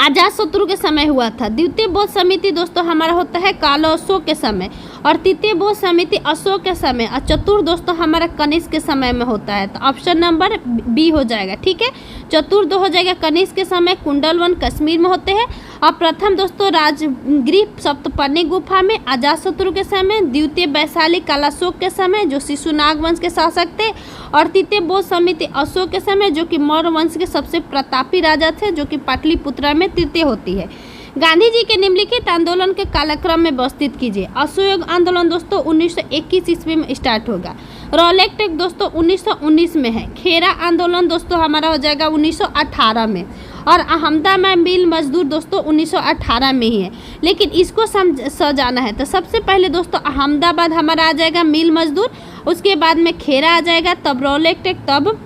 अजातशत्रु के समय हुआ था। द्वितीय बौद्ध समिति दोस्तों हमारा होता है कालो अशोक के समय, और तृतीय बौद्ध समिति अशोक के समय, और चतुर्थ दोस्तों हमारा कनिष्क के समय में होता है। तो ऑप्शन नंबर बी हो जाएगा, ठीक है। चतुर्थ हो जाएगा कनिष्क के समय, कुंडलवन कश्मीर में होते हैं। और प्रथम दोस्तों राजगृह सप्तपर्णी गुफा में अजातशत्रु के समय, द्वितीय वैशाली कालाशोक के समय जो शिशुनाग वंश के शासक थे, और तृतीय बौद्ध समिति अशोक के समय जो कि मौर्य वंश के सबसे प्रतापी राजा थे, जो कि पाटलिपुत्रा में तृतीय होती है। गांधी जी के निम्नलिखित आंदोलन के कालक्रम में व्यवस्थित कीजिए। असहयोग आंदोलन दोस्तों 1921 ईस्वी में स्टार्ट होगा। रॉलेट एक्ट दोस्तों 1919 में है। खेरा आंदोलन दोस्तों हमारा हो जाएगा 1918 में, और अहमदाबाद मिल मजदूर दोस्तों 1918 में ही है, लेकिन इसको सजाना है। तो सबसे पहले दोस्तों अहमदाबाद हमारा आ जाएगा मिल मजदूर, उसके बाद में खेरा आ जाएगा, तब रॉलेट एक्ट, तब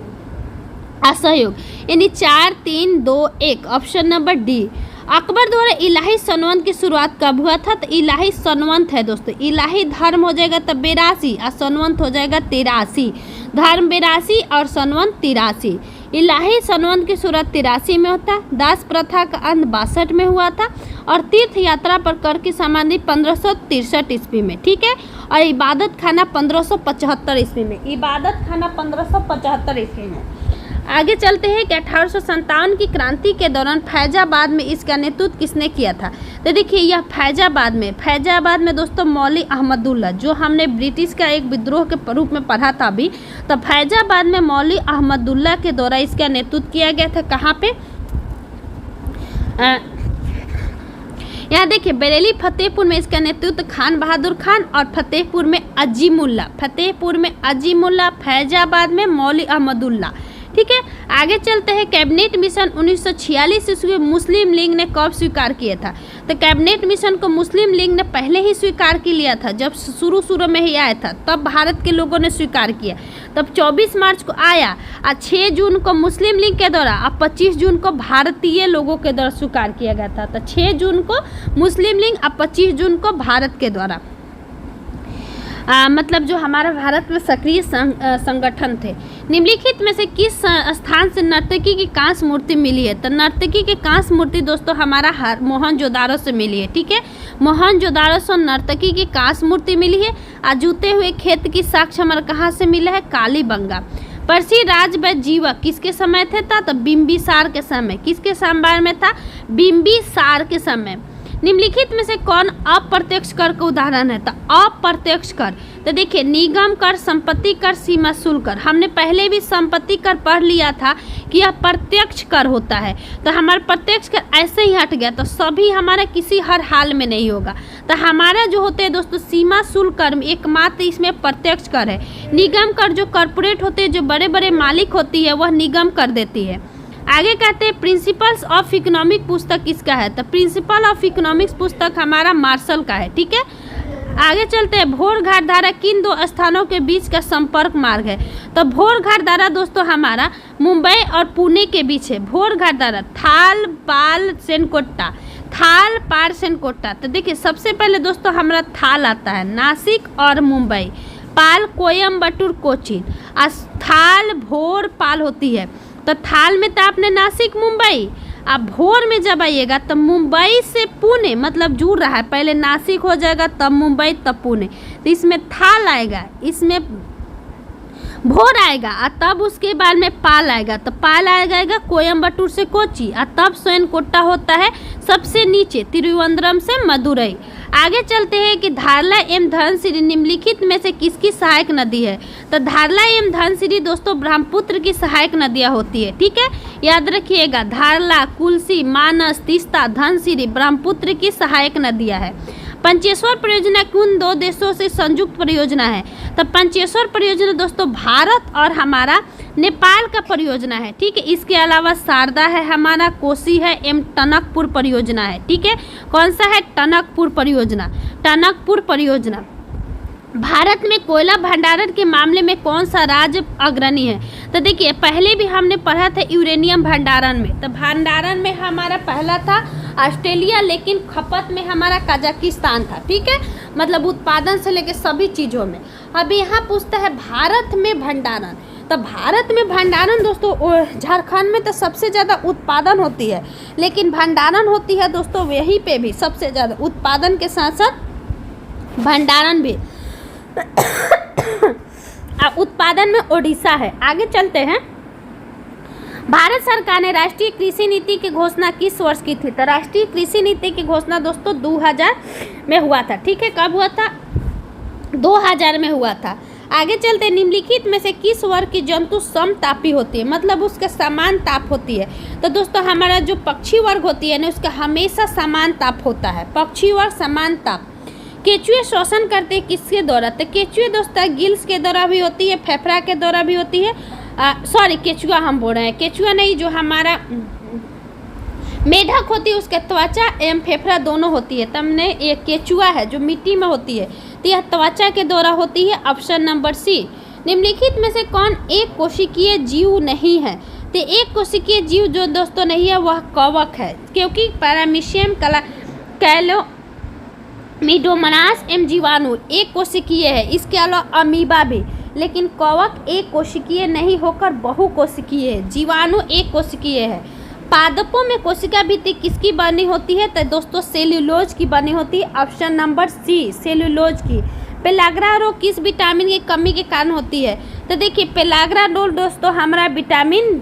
असहयोग, यानी 4 3 2 1, ऑप्शन नंबर डी। अकबर द्वारा इलाही सनवंत की शुरुआत कब हुआ था? तो इलाही सनवंत है दोस्तों, इलाही धर्म हो जाएगा तब 82 और सनवंत हो जाएगा 83। धर्म 82 और सनवंत 83। इलाही सनवंत की शुरुआत 83 में होता है। दास प्रथा का अंत 62 में हुआ था, और तीर्थ यात्रा पर कर की समाधि 1563 ईस्वी में, ठीक है। और इबादत खाना 1575 ईस्वी में, इबादत खाना 1575 ईस्वी में। आगे चलते हैं कि 1857 की क्रांति के दौरान फैजाबाद में इसका नेतृत्व किसने किया था? तो देखिए यह फैजाबाद में दोस्तों मौली अहमदुल्ला, जो हमने ब्रिटिश का एक विद्रोह के रूप में पढ़ा था अभी, तो फैजाबाद में मौली अहमदुल्ला के द्वारा इसका नेतृत्व किया गया था। कहाँ पे? यहाँ देखिए बरेली फतेहपुर में इसका नेतृत्व खान बहादुर खान, और फतेहपुर में अजीमुल्ला, फैजाबाद में मौली अहमदुल्ला। ठीक है, आगे चलते हैं। कैबिनेट मिशन 1946 ईस्वी मुस्लिम लीग ने कब स्वीकार किया था? तो कैबिनेट मिशन को मुस्लिम लीग ने पहले ही स्वीकार कर लिया था, जब शुरू में ही आया था तब भारत के लोगों ने स्वीकार किया, तब 24 मार्च को आया और 6 जून को मुस्लिम लीग के द्वारा और 25 जून को भारतीय लोगों के द्वारा स्वीकार किया गया था। तो 6 जून को मुस्लिम लीग और 25 जून को भारत के द्वारा मतलब जो हमारा भारत में सक्रिय संगठन थे। निम्नलिखित में से किस स्थान से नर्तकी की कांस्य मूर्ति मिली है? तो नर्तकी की कांस्य मूर्ति दोस्तों हमारा मोहनजोदारो से मिली है। ठीक है, मोहनजोदारो से नर्तकी की कांस्य मूर्ति मिली है। जूते हुए खेत की साक्ष्य हमारा कहाँ से मिला है? कालीबंगा। प्रसिद्ध राजवैजीवक किसके समय थे? तो बिंबिसार के समय। किसके समय में था? बिंबिसार के समय। निम्नलिखित में से कौन अप्रत्यक्ष कर का उदाहरण है? तो अप्रत्यक्ष कर, तो देखिए निगम कर, संपत्ति कर, सीमा शुल्क कर। हमने पहले भी संपत्ति कर पढ़ लिया था कि यह प्रत्यक्ष कर होता है, तो हमारा प्रत्यक्ष कर ऐसे ही हट गया, तो सभी हमारा किसी हर हाल में नहीं होगा। तो हमारा जो होते हैं दोस्तों सीमा शुल्क कर एकमात्र इसमें प्रत्यक्ष कर है। निगम कर जो कॉर्पोरेट होते हैं, जो बड़े बड़े मालिक होती है, वह निगम कर देती है। आगे कहते हैं प्रिंसिपल्स ऑफ इकोनॉमिक पुस्तक किसका है? तो प्रिंसिपल ऑफ इकोनॉमिक्स पुस्तक हमारा मार्शल का है। ठीक है, आगे चलते हैं। भोर घाट धारा किन 2 स्थानों के बीच का संपर्क मार्ग है? तो भोर घाट धारा दोस्तों हमारा मुंबई और पुणे के बीच है। भोर घाट धारा थाल पाल सेनकोट्टा, थाल पार सेनकोट्टा। तो देखिए सबसे पहले दोस्तों हमारा थाल आता है, नासिक और मुंबई, पाल कोयम्बटूर कोचीन, थाल भोर पाल होती है। तो थाल में तो आपने नासिक मुंबई, अब भोर में जब आइएगा तो मुंबई से पुणे मतलब जुड़ रहा है, पहले नासिक हो जाएगा तब मुंबई तब पुणे, तो इसमें थाल आएगा, इसमें भोर आएगा और तब उसके बाद में पाल आएगा, तो पाल आएगा कोयम्बटूर से कोची और तब सोनकोट्टा होता है सबसे नीचे तिरुवनंतपुरम से मदुरई। आगे चलते हैं कि धारला एवं धनसिरी निम्नलिखित में से किसकी सहायक नदी है? तो धारला एवं धनसिरी दोस्तों ब्रह्मपुत्र की सहायक नदियाँ होती है। ठीक है, याद रखिएगा धारला, कुल्सी, मानस, तीस्ता, धनसिरी ब्रह्मपुत्र की सहायक नदियाँ है। पंचेश्वर परियोजना किन 2 देशों से संयुक्त परियोजना है? तो पंचेश्वर परियोजना दोस्तों भारत और हमारा नेपाल का परियोजना है। ठीक है, इसके अलावा शारदा है हमारा, कोसी है एवं टनकपुर परियोजना है। ठीक है, कौन सा है? टनकपुर परियोजना। टनकपुर परियोजना। भारत में कोयला भंडारण के मामले में कौन सा राज्य अग्रणी है? तो देखिए पहले भी हमने पढ़ा था यूरेनियम भंडारण में, तो भंडारण में हमारा पहला था ऑस्ट्रेलिया, लेकिन खपत में हमारा कजाकिस्तान था। ठीक है, मतलब उत्पादन से लेकर सभी चीज़ों में। अभी यहाँ पूछता है भारत में भंडारण, तो भारत में भंडारण दोस्तों झारखंड में तो सबसे ज़्यादा उत्पादन होती है, लेकिन भंडारण होती है दोस्तों यहीं पे भी सबसे ज़्यादा, उत्पादन के साथ साथ भंडारण भी। उत्पादन में ओडिशा है। आगे चलते हैं। भारत सरकार ने राष्ट्रीय कृषि नीति की घोषणा किस वर्ष की थी? तो राष्ट्रीय कृषि नीति की घोषणा दोस्तों 2000 में हुआ था। ठीक है, कब हुआ था? 2000 में हुआ था। आगे चलते, निम्नलिखित में से किस वर्ग की जंतु समतापी होती है? मतलब उसका समान ताप होती है। तो दोस्तों हमारा जो पक्षी वर्ग होती है ना, उसका हमेशा समान ताप होता है, पक्षी वर्ग समान ताप। केचुए श्वसन करते हैं किसके द्वारा? तो केचुए दोस्तों गिल्स के द्वारा भी होती है, फेफड़ा के द्वारा भी होती है। सॉरी केचुआ हम बोल रहे हैं, केचुआ नहीं, जो हमारा मेढक होती है उसके त्वचा एवं फेफड़ा दोनों होती है। तब ने ये केचुआ है जो मिट्टी में होती है, तो यह त्वचा के द्वारा होती है। Option number C. निम्नलिखित में से कौन एक कोशिकीय जीव नहीं है? तो एक कोशिकीय जीव जो दोस्तों नहीं है वह कवक है, क्योंकि पैरामीशियम कैलो मिडोमनास एवं जीवाणु एक कोशिकीय है, इसके अलावा अमीबा भी, लेकिन कवक एक कोशिकीय नहीं होकर बहुकोशिकीय है। जीवाणु एक कोशिकीय है। पादपों में कोशिका भित्ति किसकी बनी होती है? तो दोस्तों सेल्यूलोज की बनी होती है। ऑप्शन नंबर सी सेल्यूलोज की। पेलाग्रा रोग किस विटामिन की कमी के कारण होती है? तो देखिए पेलाग्रा रोग दोस्तों हमारा विटामिन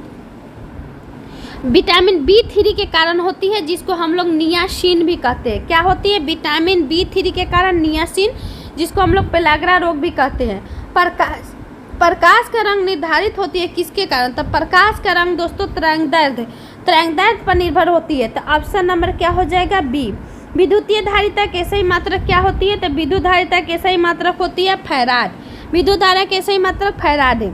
B3 के कारण होती है, जिसको हम लोग नियासिन भी कहते हैं। क्या होती है? विटामिन B3 के कारण नियासिन, जिसको हम लोग पेलाग्रा रोग भी कहते हैं। प्रकाश का रंग निर्धारित होती है किसके कारण? तो प्रकाश का रंग दोस्तों तरंगदैर्ध्य पर निर्भर होती है। तो ऑप्शन नंबर क्या हो जाएगा? बी। विद्युतीय धारिता के सही मात्रक क्या होती है? तो विद्युत धारिता के सही मात्रक होती है फैराड। विद्युत धारा के सही मात्रक फैराड है।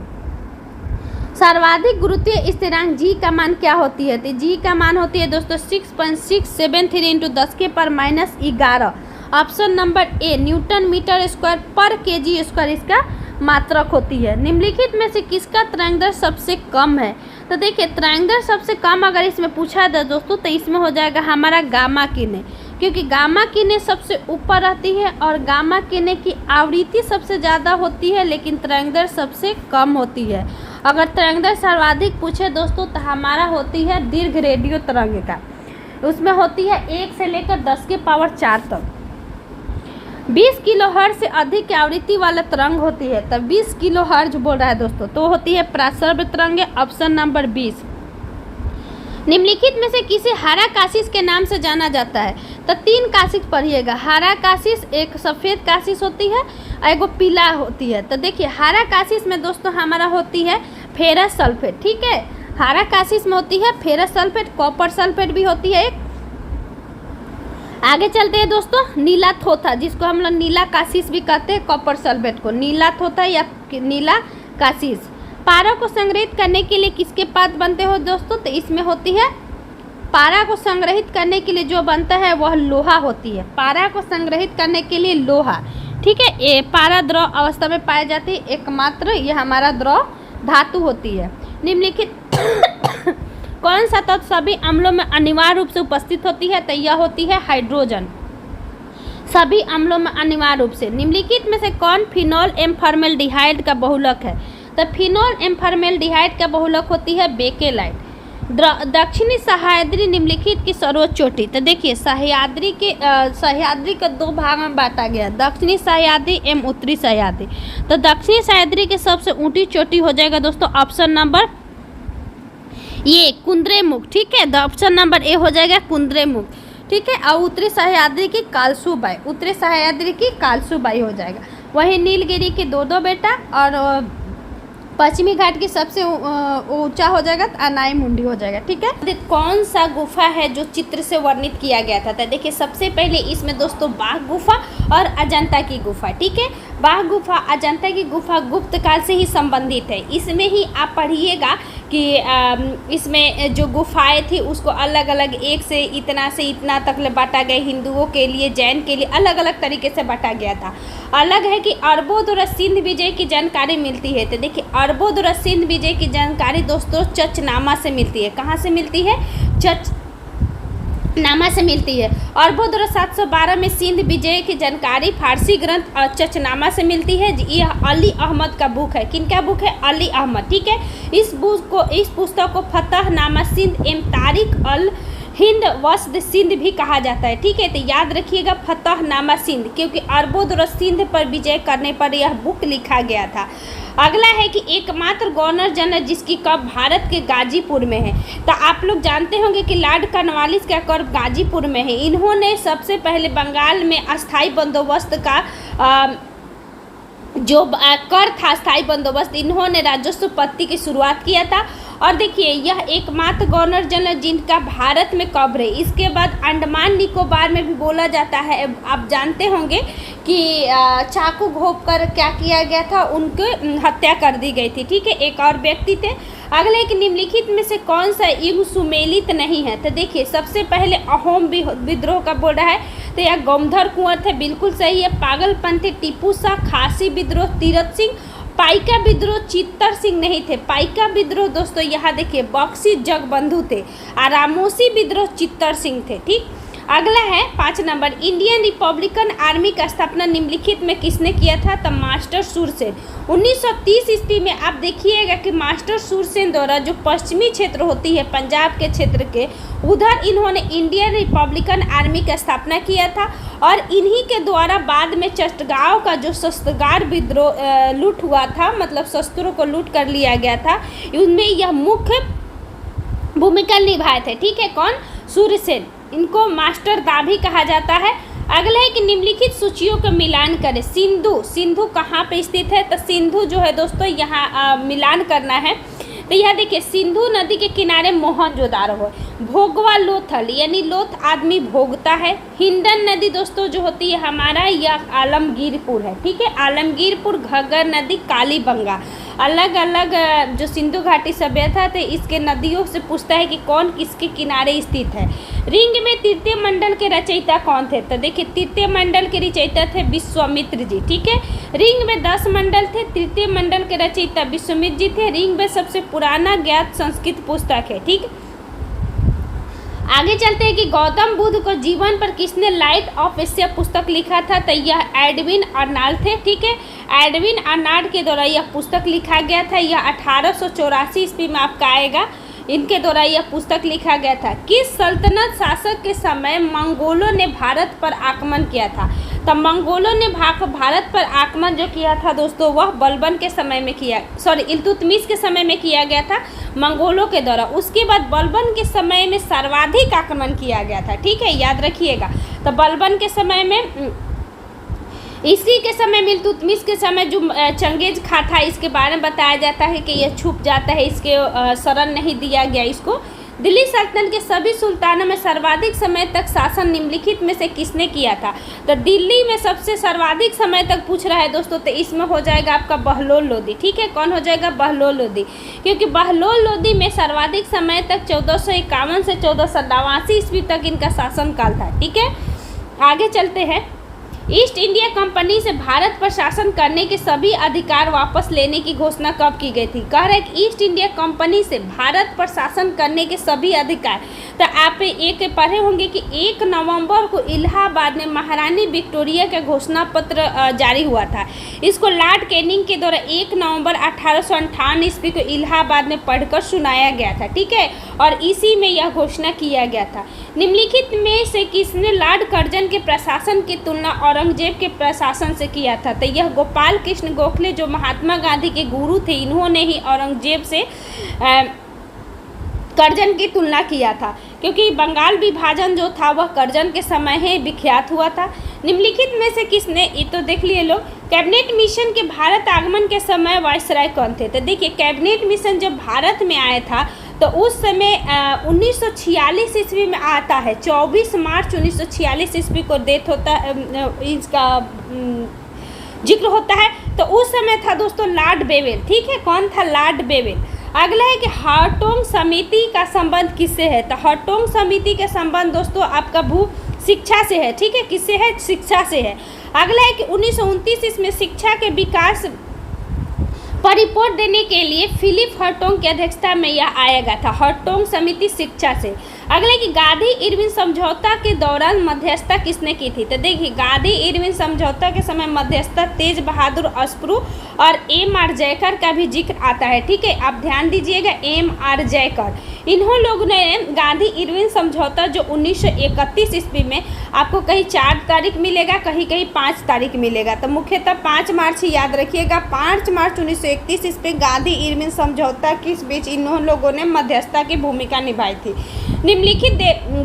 सर्वाधिक गुरुत्वीय स्थिरांक जी का मान क्या होती है? तो जी का मान होती है दोस्तों 6.673 into 10⁻11। Option number A newton metre square पर केजी स्क्वायर इसका मात्रक होती है। निम्नलिखित में से किसका तरंग सबसे कम है? तो देखिए तरंग सबसे कम अगर इसमें पूछा जाए दोस्तों तो इसमें हो जाएगा हमारा गामा किरणें, क्योंकि गामा किरणें सबसे ऊपर रहती है और गामा किरणें की आवृत्ति सबसे ज़्यादा होती है लेकिन तरंग सबसे कम होती है। अगर तरंग सर्वाधिक पूछे दोस्तों तो हमारा होती है दीर्घ रेडियो तरंग का, उसमें होती है 1 से लेकर 10⁴ तक। 20 किलोहर्ट्ज से अधिक की आवृत्ति वाला तरंग होती है, तब 20 किलोहर्ट्ज बोल रहा है दोस्तों, तो होती है प्रासर्व तरंग, ऑप्शन नंबर 20। निम्नलिखित में से किसे हरा काशिश के नाम से जाना जाता है? तो 3 काशिश पढ़िएगा, हरा काशिश, एक सफ़ेद काशिश होती है और एक पीला होती है। तो देखिए हरा काशिश में दोस्तों हमारा होती है फेरस सल्फेट, ठीक है, हरा काशिश में होती है फेरस सल्फेट, कॉपर सल्फेट भी होती है एक। आगे चलते हैं दोस्तों, नीला थोथा, जिसको हम लोग नीला काशिश भी कहते हैं, कॉपर सल्फेट को नीला थोथा या नीला काशिश। पारा को संग्रहित करने के लिए किसके पात्र बनते हो दोस्तों? तो इसमें होती है पारा को संग्रहित करने के लिए जो बनता है वह लोहा होती है, पारा को संग्रहित करने के लिए लोहा, ठीक है। ये पारा द्रव अवस्था में पाई जाती है, एकमात्र ये हमारा द्रव धातु होती है। निम्नलिखित कौन सा तत्व सभी अम्लों में अनिवार्य रूप से उपस्थित होती है? तो यह होती है हाइड्रोजन, सभी अम्लों में अनिवार्य रूप से। निम्नलिखित में से कौन फिनोल एम फॉर्मेल्डिहाइड का बहुलक है? तो फिनोल एम फॉर्मेल्डिहाइड का बहुलक होती है बेकेलाइट। दक्षिणी सह्याद्री निम्नलिखित की सर्वोच्च चोटी। तो देखिए सह्याद्री के 2 भाग में बांटा गया, दक्षिणी सह्याद्री एवं उत्तरी सह्याद्री। तो दक्षिणी सह्याद्री की सबसे ऊंची चोटी हो जाएगा दोस्तों ऑप्शन नंबर ये कुंद्रेमुख, ठीक है, ऑप्शन नंबर ए हो जाएगा कुंद्रेमुख, ठीक है। और उत्तरी सह्याद्री की कालसूबाई, उत्तरी सह्याद्री की कालसूबाई हो जाएगा। वहीं नीलगिरी के 2 बेटा और पश्चिमी घाट की सबसे ऊंचा हो जाएगा तो अनाई मुंडी हो जाएगा, ठीक है। कौन सा गुफा है जो चित्र से वर्णित किया गया था? तो देखिए सबसे पहले इसमें दोस्तों बाघ गुफा और अजंता की गुफा, ठीक है। बाघ गुफा अजंता की गुफा गुप्त काल से ही संबंधित है। इसमें ही आप पढ़िएगा कि इसमें जो गुफाएं थी उसको अलग अलग एक से इतना तक बांटा गया, हिंदुओं के लिए जैन के लिए अलग अलग तरीके से बांटा गया था। अलग है कि अरबों द्वारा सिंध विजय की जानकारी मिलती है। तो देखिए अरबों द्वारा सिंध विजय की जानकारी दोस्तों चचनामा से मिलती है। कहाँ से मिलती है? चचनामा से मिलती है। अरबों द्वारा 712 में सिंध विजय की जानकारी फारसी ग्रंथ चचनामा से मिलती है। यह अली अहमद का बुक है। किनका बुक है? अली अहमद, ठीक है। इस पुस्तक को फतहनामा सिंध एवं तारिक अल हिंद वस्द सिंध भी कहा जाता है, ठीक है। तो याद रखिएगा फतहनामा सिंध, क्योंकि अरबों द्वारा सिंध पर विजय करने पर यह बुक लिखा गया था। अगला है कि एकमात्र गवर्नर जनरल जिसकी कब भारत के गाजीपुर में है। तो आप लोग जानते होंगे कि लॉर्ड कॉर्नवालिस का कर गाजीपुर में है। इन्होंने सबसे पहले बंगाल में अस्थाई बंदोबस्त का जो कर था, स्थायी बंदोबस्त, इन्होंने राजस्व पत्ती की शुरुआत किया था। और देखिए यह एकमात्र गवर्नर जनरल जिनका भारत में कब्र है। इसके बाद अंडमान निकोबार में भी बोला जाता है। आप जानते होंगे कि चाकू घोंप कर क्या किया गया था, उनकी हत्या कर दी गई थी, ठीक है। एक और व्यक्ति थे। अगले कि निम्नलिखित में से कौन सा युग सुमेलित नहीं है? तो देखिए सबसे पहले अहोम विद्रोह का बोल रहा है, तो यह गंधर कुंवर थे, बिल्कुल सही है। पागलपंथी टीपू शाह, खासी विद्रोह तीरथ सिंह, पाइका विद्रोह चित्तर सिंह नहीं थे। पाइका विद्रोह दोस्तों यहाँ देखिए बक्सी जगबंधु थे। और रामोसी विद्रोह चित्तर सिंह थे, ठीक। अगला है 5 नंबर, इंडियन रिपब्लिकन आर्मी का स्थापना निम्नलिखित में किसने किया था? तो मास्टर सूरसेन। 1930 ईस्वी में आप देखिएगा कि मास्टर सूरसेन द्वारा जो पश्चिमी क्षेत्र होती है पंजाब के क्षेत्र के, उधर इन्होंने इंडियन रिपब्लिकन आर्मी का स्थापना किया था। और इन्हीं के द्वारा बाद में चट्टगांव का जो शस्त्रगार विद्रोह लूट हुआ था, मतलब शस्त्रों को लूट कर लिया गया था, उनमें यह मुख्य भूमिका निभाए थे, ठीक है। कौन? सूरसेन। इनको मास्टर दा भी कहा जाता है। अगला है कि निम्नलिखित सूचियों का मिलान करें। सिंधु कहाँ पे स्थित है? तो सिंधु जो है दोस्तों यहाँ मिलान करना है। तो यह देखिए सिंधु नदी के किनारे मोहनजोदारो है। भोगवा लोथल यानी लोथ आदमी भोगता है। हिंडन नदी दोस्तों जो होती है हमारा, यह आलमगीरपुर है, ठीक है। आलमगीरपुर, घग्गर नदी कालीबंगा। अलग अलग जो सिंधु घाटी सभ्यता थे इसके नदियों से पूछता है कि कौन किसके किनारे स्थित है। रिंग में तृतीय मंडल के रचयिता कौन थे? तो देखिए तृतीय मंडल के रचयिता थे विश्वामित्र जी। ठीक है, रिंग में 10 मंडल थे, तृतीय मंडल के रचयिता विश्वामित्र जी थे। रिंग में सबसे पुराना ज्ञात संस्कृत पुस्तक है। ठीक, आगे चलते हैं कि गौतम बुद्ध को जीवन पर किसने लाइट ऑफ एशिया पुस्तक लिखा था? तो यह एडविन अर्नाल्ड थे। ठीक है, एडविन अर्नाल्ड के द्वारा यह पुस्तक लिखा गया था। यह 1884 ईस्वी में आपका आएगा, इनके द्वारा यह पुस्तक लिखा गया था। किस सल्तनत शासक के समय मंगोलों ने भारत पर आक्रमण किया था? तो मंगोलों ने भारत पर आक्रमण जो किया था दोस्तों वह बलबन के समय में इल्तुतमिश के समय में किया गया था मंगोलों के द्वारा। उसके बाद बलबन के समय में सर्वाधिक आक्रमण किया गया था। ठीक है, याद रखिएगा। तो बलबन के समय में, इसी के समय में इल्तुतमिश के समय जो चंगेज खा था इसके बारे में बताया जाता है कि यह छुप जाता है, इसके शरण नहीं दिया गया इसको। दिल्ली सल्तनत के सभी सुल्तानों में सर्वाधिक समय तक शासन निम्नलिखित में से किसने किया था? तो दिल्ली में सबसे सर्वाधिक समय तक पूछ रहा है दोस्तों, तो इसमें हो जाएगा आपका बहलोल लोदी। ठीक है, कौन हो जाएगा? बहलोल लोदी, क्योंकि बहलोल लोदी में सर्वाधिक समय तक 1451 से 1489 ईस्वी तक इनका शासनकाल था। ठीक है, आगे चलते हैं। ईस्ट इंडिया कंपनी से भारत पर शासन करने के सभी अधिकार वापस लेने की घोषणा कब की गई थी? कह रहे हैं कि ईस्ट इंडिया कंपनी से भारत पर शासन करने के सभी अधिकार, तो आप एक पढ़े होंगे कि 1 नवंबर को इलाहाबाद में महारानी विक्टोरिया का घोषणा पत्र जारी हुआ था। इसको लॉर्ड कैनिंग के द्वारा 1 नवंबर 1858 ईस्वी को इलाहाबाद में पढ़कर सुनाया गया था। ठीक है, और इसी में यह घोषणा किया गया था। निम्नलिखित में से किसने लॉर्ड कर्जन के प्रशासन की तुलना औरंगजेब के प्रशासन से किया था? तो यह गोपाल कृष्ण गोखले जो महात्मा गांधी के गुरु थे, इन्होंने ही औरंगजेब से कर्जन की तुलना किया था, क्योंकि बंगाल विभाजन जो था वह कर्जन के समय ही विख्यात हुआ था। निम्नलिखित में से किसने, ये तो देख लिए लोग, कैबिनेट मिशन के भारत आगमन के समय वायसराय कौन थे? तो देखिए कैबिनेट मिशन जब भारत में आया था तो उस समय 1946 ईस्वी में आता है। 24 मार्च 1946 ईस्वी को डेथ होता है, इसका जिक्र होता है। तो उस समय था दोस्तों लॉर्ड बेवेल। ठीक है, कौन था? Lord Wavell. अगला है कि हार्टोंग समिति का संबंध किससे है? तो हार्टोंग समिति का संबंध दोस्तों आपका भू शिक्षा से है। ठीक है, किससे है? शिक्षा से है। अगला है कि 1929 इसमें शिक्षा के विकास पर रिपोर्ट देने के लिए फिलिप हार्टोंग की अध्यक्षता में यह आया गया था। हार्टोंग समिति शिक्षा से। अगले कि गांधी इरविन समझौता के दौरान मध्यस्थता किसने की थी? तो देखिए गांधी इरविन समझौता के समय मध्यस्थता तेज बहादुर अस्प्रू और M.R. जयकर का भी जिक्र आता है। ठीक है, आप ध्यान दीजिएगा, M.R. जयकर, इन्हों लोगों ने गांधी इरविन समझौता जो 1931 ईस्वी में आपको कहीं 4 तारीख मिलेगा, कहीं कहीं 5 तारीख मिलेगा, तो मुख्यतः 5 मार्च ही याद रखिएगा। 5 मार्च 1931 ईस्वी गांधी इरविन समझौता के बीच इन्हों लोगों ने मध्यस्थता की भूमिका निभाई थी। निम्नलिखित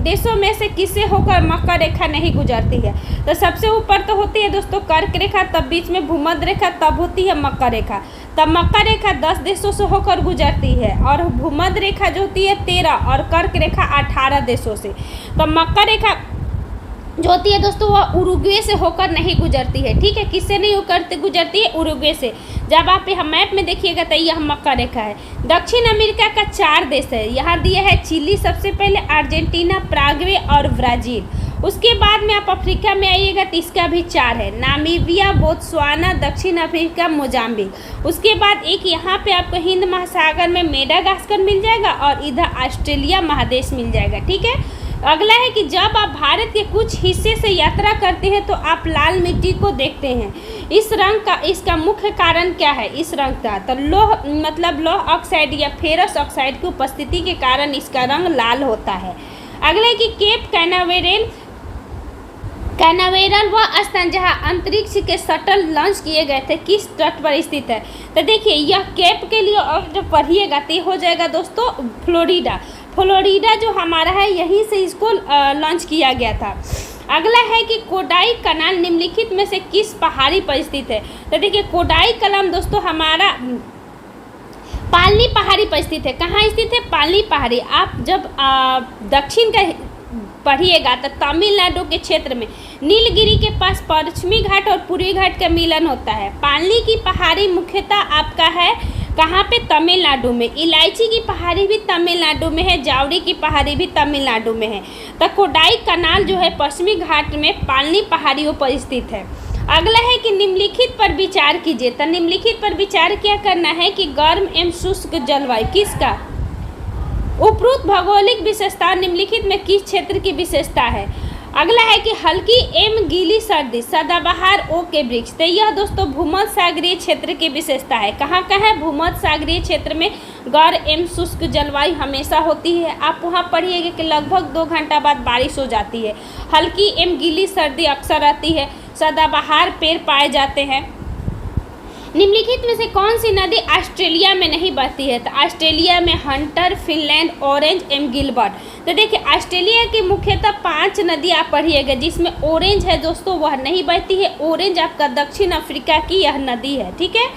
देशों में से किससे होकर मकर रेखा नहीं गुजरती है? तो सबसे ऊपर तो होती है दोस्तों कर्क रेखा, तब बीच में भूमध्य रेखा, तब होती है मकर रेखा। तब मकर रेखा 10 देशों से होकर गुजरती है और भूमध्य रेखा जो होती है 13 और कर्क रेखा 18 देशों से। तो मकर रेखा जो होती है दोस्तों वह उरुग्वे से होकर नहीं गुजरती है। ठीक है, किससे नहीं होकर गुजरती है? उरुग्वे से। जब आप यहाँ मैप में देखिएगा तो यह मकर रेखा है। दक्षिण अमेरिका का 4 देश है, यहाँ दिया है चिली सबसे पहले, अर्जेंटीना, पैराग्वे और ब्राज़ील। उसके बाद में आप अफ्रीका में आइएगा तो इसका भी 4 है, नामीबिया, बोत्सवाना, दक्षिण अफ्रीका, मोजाम्बिक। उसके बाद एक यहाँ पे आपको हिंद महासागर में मेडागास्कर मिल जाएगा और इधर ऑस्ट्रेलिया महादेश मिल जाएगा। ठीक है, अगला है कि जब आप भारत के कुछ हिस्से से यात्रा करते हैं तो आप लाल मिट्टी को देखते हैं। इस रंग का, इसका मुख्य कारण क्या है इस रंग का? तो लौह ऑक्साइड या फेरस ऑक्साइड की उपस्थिति के कारण इसका रंग लाल होता है। अगला है कि केप कैनावेरल वह स्थान जहां अंतरिक्ष के शटल लॉन्च किए गए थे किस तट पर स्थित है? तो देखिए यह केप के लिए और जब पढ़िएगा तो हो जाएगा दोस्तों फ्लोरिडा। फ्लोरिडा जो हमारा है यहीं से इसको लॉन्च किया गया था। अगला है कि कोडाई कनाल निम्नलिखित में से किस पहाड़ी पर स्थित है? तो देखिए कोडाई कलाम दोस्तों हमारा पालनी पहाड़ी पर स्थित है। कहाँ स्थित है? पालनी पहाड़ी। आप जब दक्षिण का पढ़िएगा तो तमिलनाडु के क्षेत्र में नीलगिरी के पास पश्चिमी घाट और पूर्वी घाट का मिलन होता है। पालनी की पहाड़ी मुख्यतः आपका है कहाँ पे? तमिलनाडु में। इलायची की पहाड़ी भी तमिलनाडु में है, जावड़ी की पहाड़ी भी तमिलनाडु में है। तो कोडाई कनाल जो है पश्चिमी घाट में पालनी पहाड़ियों पर स्थित है। अगला है कि निम्नलिखित पर विचार कीजिए। तो निम्नलिखित पर विचार क्या करना है कि गर्म एवं शुष्क जलवायु किसका? उपरोक्त भौगोलिक विशेषता निम्नलिखित में किस क्षेत्र की विशेषता है? अगला है कि हल्की एवं गीली सर्दी, सदाबहार ओक के वृक्ष। तो यह दोस्तों भूमध्य सागरीय क्षेत्र की विशेषता है। कहाँ का है? भूमध्य सागरीय क्षेत्र में गर्म एवं शुष्क जलवायु हमेशा होती है। आप वहाँ पढ़िएगा कि लगभग 2 घंटा बाद बारिश हो जाती है। हल्की एवं गीली सर्दी अक्सर रहती है। सदाबहार पेड़ पाए जाते हैं। निम्नलिखित में से कौन सी नदी ऑस्ट्रेलिया में नहीं बहती है? तो ऑस्ट्रेलिया में हंटर, फिनलैंड, ऑरेंज एवं गिलबर्ट। तो देखिए ऑस्ट्रेलिया की मुख्यतः 5 नदी आप पढ़िएगा, जिसमें ऑरेंज है दोस्तों वह नहीं बहती है। ऑरेंज आपका दक्षिण अफ्रीका की यह नदी है। ठीक है,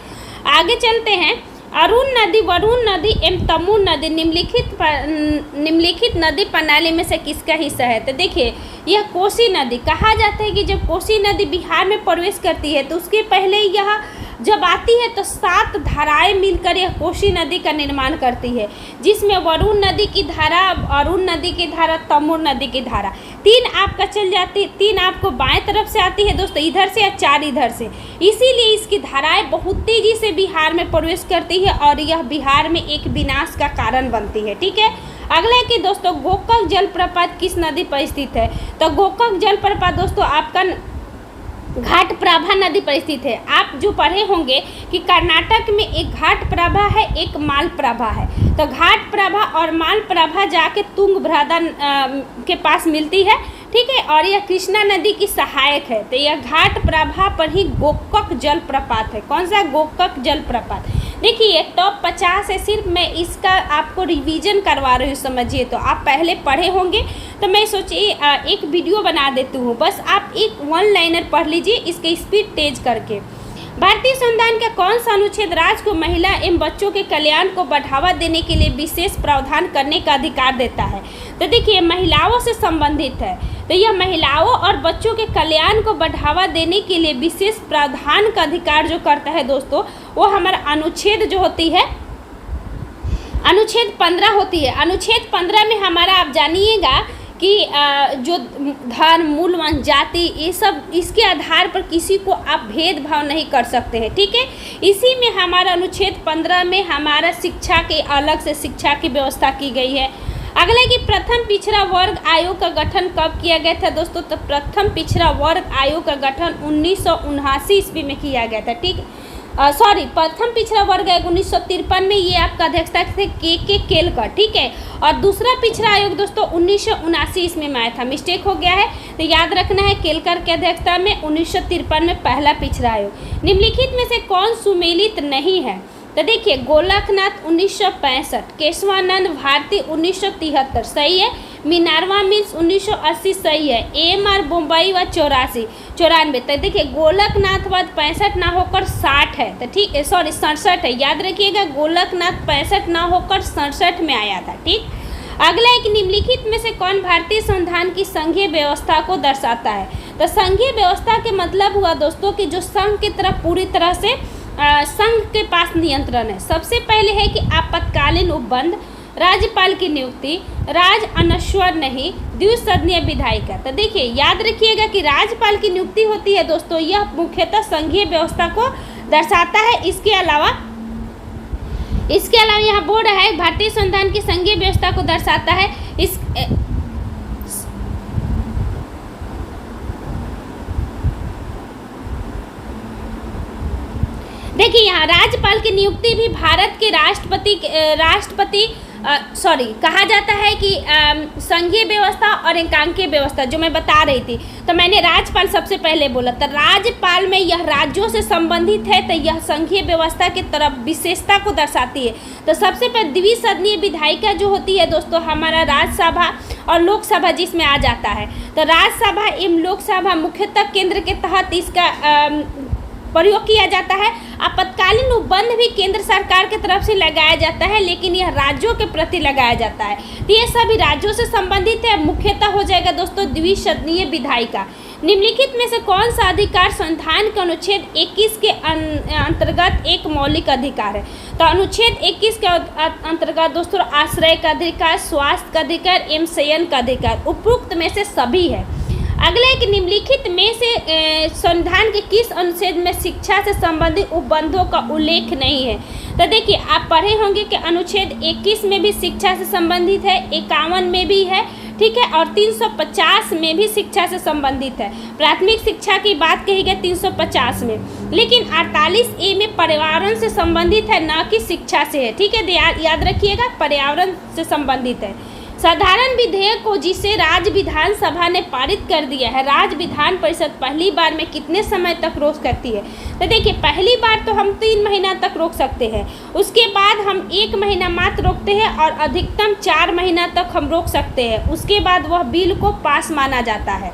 आगे चलते हैं। अरुण नदी, वरुण नदी एवं तमू नदी निम्नलिखित नदी प्रणाली में से किसका हिस्सा है? तो देखिए यह कोसी नदी। कहा जाता है कि जब कोसी नदी बिहार में प्रवेश करती है तो उसके पहले यह जब आती है तो 7 धाराएं मिलकर यह कोसी नदी का निर्माण करती है, जिसमें वरुण नदी की धारा, अरुण नदी की धारा, तमूर नदी की धारा 3 आपका चल जाती है। 3 आपको बाएं तरफ से आती है दोस्तों, इधर से, या 4 इधर से। इसीलिए इसकी धाराएं बहुत तेजी से बिहार में प्रवेश करती है और यह बिहार में एक विनाश का कारण बनती है। ठीक है, अगला है कि दोस्तों गोकाक जलप्रपात किस नदी पर स्थित है? तो गोकाक जलप्रपात दोस्तों आपका घाटप्रभा नदी पर स्थित है। आप जो पढ़े होंगे कि कर्नाटक में एक घाटप्रभा है, एक मालप्रभा है। तो घाटप्रभा और मालप्रभा जाके तुंगभद्रा के पास मिलती है। ठीक है, और यह कृष्णा नदी की सहायक है। तो यह घाटप्रभा पर ही गोकाक जलप्रपात है। कौन सा? गोकाक जलप्रपात। देखिए टॉप 50 है, सिर्फ मैं इसका आपको रिवीजन करवा रही हूँ, समझिए। तो आप पहले पढ़े होंगे तो मैं सोची एक वीडियो बना देती हूँ, बस आप एक 1 लाइनर पढ़ लीजिए इसके स्पीड तेज करके। भारतीय संविधान का कौन सा अनुच्छेद राज्य को महिला एवं बच्चों के कल्याण को बढ़ावा देने के लिए विशेष प्रावधान करने का अधिकार देता है? तो देखिए महिलाओं से संबंधित है। तो यह महिलाओं और बच्चों के कल्याण को बढ़ावा देने के लिए विशेष प्रावधान का अधिकार जो करता है दोस्तों, वो हमारा अनुच्छेद जो होती है, अनुच्छेद 15 होती है। अनुच्छेद 15 में हमारा आप जानिएगा कि जो धर्म, मूलवान, जाति, ये सब इसके आधार पर किसी को आप भेदभाव नहीं कर सकते हैं। ठीक है, इसी में हमारा अनुच्छेद 15 में हमारा शिक्षा के अलग से शिक्षा की व्यवस्था की गई है। अगला कि प्रथम पिछड़ा वर्ग आयोग का गठन कब किया गया था दोस्तों? तो प्रथम पिछड़ा वर्ग आयोग का गठन 1979 ईस्वी में किया गया था। ठीक, प्रथम पिछड़ा वर्ग आयोग 1953 में, ये आपका अध्यक्षता थे के केलकर। ठीक है, और दूसरा पिछड़ा आयोग दोस्तों 1979 ईस्वी में आया था। मिस्टेक हो गया है तो याद रखना है, केलकर की अध्यक्षता में 1953 में पहला पिछड़ा आयोग। निम्नलिखित में से कौन सुमेलित नहीं है? तो देखिए गोलकनाथ 1965, केशवानंद भारती 1973 सही है, मिनार्वा मिल्स 1980 सही है, AMR बम्बई व 94। तो देखिए गोलकनाथ व 65 ना होकर 60 है। तो ठीक है, 67 है, याद रखिएगा गोलकनाथ 65 ना होकर 67 में आया था। ठीक, अगला एक निम्नलिखित में से कौन भारतीय संविधान की संघीय व्यवस्था को दर्शाता है? तो संघीय व्यवस्था के मतलब हुआ दोस्तों कि जो संघ की तरफ पूरी तरह से संघ के पास नियंत्रण है। सबसे पहले है कि आपातकालीन उपबंध, राज्यपाल की नियुक्ति, राज अनश्वर नहीं, द्विसदनीय विधायिका। तो देखिए याद रखिएगा कि राज्यपाल की नियुक्ति होती है दोस्तों, यह मुख्यतः संघीय व्यवस्था को दर्शाता है। इसके अलावा यहाँ बोल रहा है भारतीय संविधान की संघीय व्यवस्था को दर्शाता है। इस देखिए यहाँ राज्यपाल की नियुक्ति भी भारत के कहा जाता है कि संघीय व्यवस्था और एकांकीय व्यवस्था जो मैं बता रही थी, तो मैंने राज्यपाल सबसे पहले बोला। तो राज्यपाल में यह राज्यों से संबंधित है, तो यह संघीय व्यवस्था की तरफ विशेषता को दर्शाती है। तो सबसे पहले द्विसदनीय विधायिका जो होती है दोस्तों, हमारा राज्यसभा और लोकसभा जिसमें आ जाता है। तो राज्यसभा एवं लोकसभा मुख्यतः केंद्र के तहत इसका प्रयोग किया जाता है। आपातकालीन उपबंध भी केंद्र सरकार की तरफ से लगाया जाता है, लेकिन यह राज्यों के प्रति लगाया जाता है। तो ये सभी राज्यों से संबंधित है। मुख्यतः हो जाएगा दोस्तों द्विसदनीय विधायिका। निम्नलिखित में से कौन सा अधिकार संविधान के अनुच्छेद 21 के अंतर्गत एक मौलिक अधिकार है? तो अनुच्छेद 21 के अंतर्गत दोस्तों आश्रय का अधिकार, स्वास्थ्य का अधिकार एवं शयन का अधिकार, उपरोक्त में से सभी है। अगला एक निम्नलिखित में से संविधान के किस अनुच्छेद में शिक्षा से संबंधित उपबंधों का उल्लेख नहीं है? तो देखिए आप पढ़े होंगे कि अनुच्छेद 21 में भी शिक्षा से संबंधित है, 51 में भी है, ठीक है, और 350 में भी शिक्षा से संबंधित है। प्राथमिक शिक्षा की बात कही गई 350 में, लेकिन 48A में पर्यावरण से संबंधित है, न कि शिक्षा से है, ठीक है, याद रखिएगा पर्यावरण से संबंधित है। साधारण विधेयक को जिसे राज्य विधानसभा ने पारित कर दिया है, राज्य विधान परिषद पहली बार में कितने समय तक रोक सकती है? तो देखिए पहली बार तो हम 3 महीना तक रोक सकते हैं, उसके बाद हम 1 महीना मात्र रोकते हैं और अधिकतम 4 महीना तक हम रोक सकते हैं, उसके बाद वह बिल को पास माना जाता है।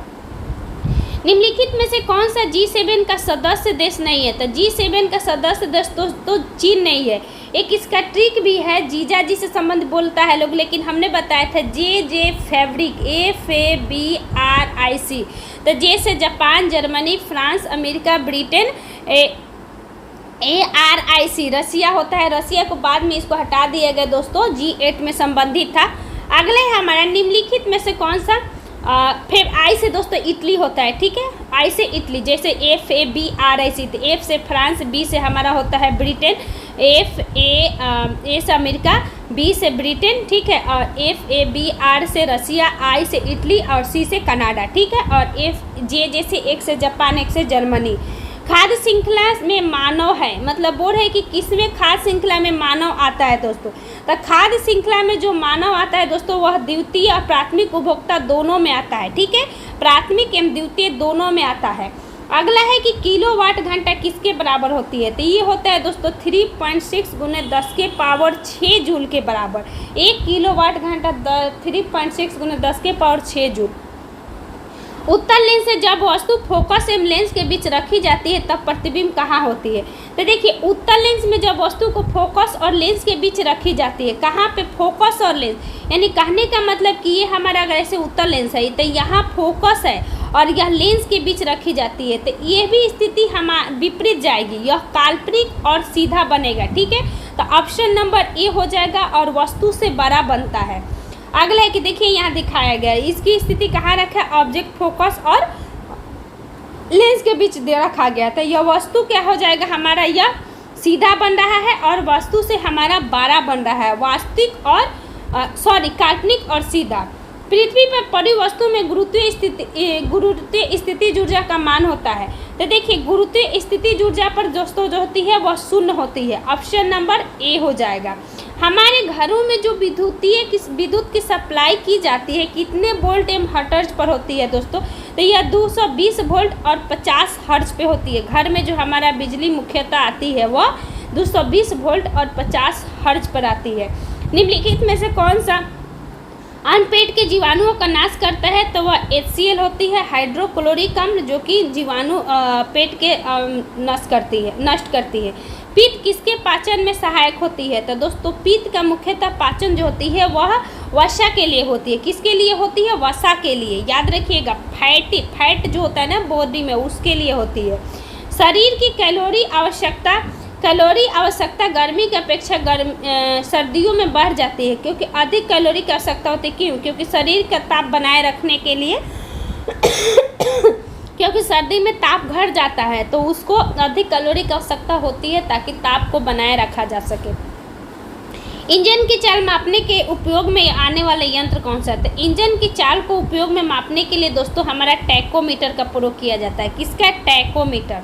निम्नलिखित में से कौन सा G7 का सदस्य देश नहीं है? तो G7 का सदस्य देश तो चीन नहीं है। एक इसका ट्रिक भी है, जीजा जी से संबंध बोलता है लोग, लेकिन हमने बताया था जे फैब्रिक FABRIC। तो जे से Japan, Germany, France, America, Britain, ARIC रसिया होता है, रसिया को बाद में इसको हटा दिया गया दोस्तों, G8 में संबंधित था। अगले है हमारा निम्नलिखित में से कौन सा फिर आई से दोस्तों इटली होता है, ठीक है, आई से इटली, जैसे FABRIC, तो F से फ्रांस, B से हमारा होता है ब्रिटेन, A से अमेरिका, B से ब्रिटेन, ठीक है, और FABR से रसिया, I से इटली और C से कनाडा, ठीक है, और J जैसे एक से जापान, एक से जर्मनी। खाद्य श्रृंखला में मानव है, मतलब बोल रहे कि किसमें खाद्य श्रृंखला में मानव आता है दोस्तों? तो खाद्य श्रृंखला में जो मानव आता है दोस्तों वह द्वितीय और प्राथमिक उपभोक्ता दोनों में आता है, ठीक है, प्राथमिक एवं द्वितीय दोनों में आता है। अगला है कि किलोवाट घंटा किसके बराबर होती है? तो ये होता है दोस्तों 3.6 गुने 10 के पावर 6 जूल के बराबर। 1 किलोवाट घंटा 3.6 गुने 10 के पावर 6 जूल। उत्तल लेंस से जब वस्तु फोकस एवं लेंस के बीच रखी जाती है तब प्रतिबिंब कहाँ होती है? तो देखिए उत्तल लेंस में जब वस्तु को फोकस और लेंस के बीच रखी जाती है, कहाँ पे फोकस और लेंस, यानी कहने का मतलब कि ये हमारा अगर ऐसे उत्तल लेंस है तो यहाँ फोकस है और यह लेंस के बीच रखी जाती है, तो ये भी स्थिति हमारा विपरीत जाएगी, यह काल्पनिक और सीधा बनेगा, ठीक है। तो ऑप्शन नंबर ए हो जाएगा और वस्तु से बड़ा बनता है। अगला है कि देखिए यहाँ दिखाया गया है, इसकी स्थिति कहाँ रखा है? ऑब्जेक्ट फोकस और लेंस के बीच दे रखा गया था। यह वस्तु क्या हो जाएगा हमारा? यह सीधा बन रहा है और वस्तु से हमारा बड़ा बन रहा है, वास्तविक और काल्पनिक और सीधा। पृथ्वी पर पड़ी वस्तु में गुरुत्वीय स्थितिज ऊर्जा का मान होता है। तो देखिए गुरुत्वीय स्थितिज ऊर्जा पर दोस्तों जो होती है वह शून्य होती है। ऑप्शन नंबर ए हो जाएगा। हमारे घरों में जो विद्युत की सप्लाई की जाती है कितने वोल्ट एवं हर्ट्ज पर होती है दोस्तों? तो यह 220 वोल्ट और 50 हर्ट्ज पे होती है। घर में जो हमारा बिजली मुख्यतः आती है वह 220 वोल्ट और 50 हर्ट्ज पर आती है। निम्नलिखित में से कौन सा अन्न पेट के जीवाणुओं का नाश करता है? तो वह HCl होती है, हाइड्रोक्लोरिक अम्ल, जो कि जीवाणु पेट के नष्ट करती है। पित्त किसके पाचन में सहायक होती है? तो दोस्तों पित्त का मुख्यतः पाचन जो होती है वह वसा के लिए होती है। किसके लिए होती है? वसा के लिए, याद रखिएगा। फैट जो होता है ना बॉडी में, उसके लिए होती है। शरीर की कैलोरी आवश्यकता गर्मी की अपेक्षा सर्दियों में बढ़ जाती है, क्योंकि अधिक कैलोरी की आवश्यकता होती है। क्यों? क्योंकि शरीर का ताप बनाए रखने के लिए क्योंकि सर्दी में ताप घट जाता है तो उसको अधिक कैलोरी की आवश्यकता होती है ताकि ताप को बनाए रखा जा सके। इंजन की चाल मापने के उपयोग में आने वाला यंत्र कौन सा है? तो इंजन की चाल को उपयोग में मापने के लिए दोस्तों हमारा टैकोमीटर का प्रयोग किया जाता है। किसका? टैकोमीटर।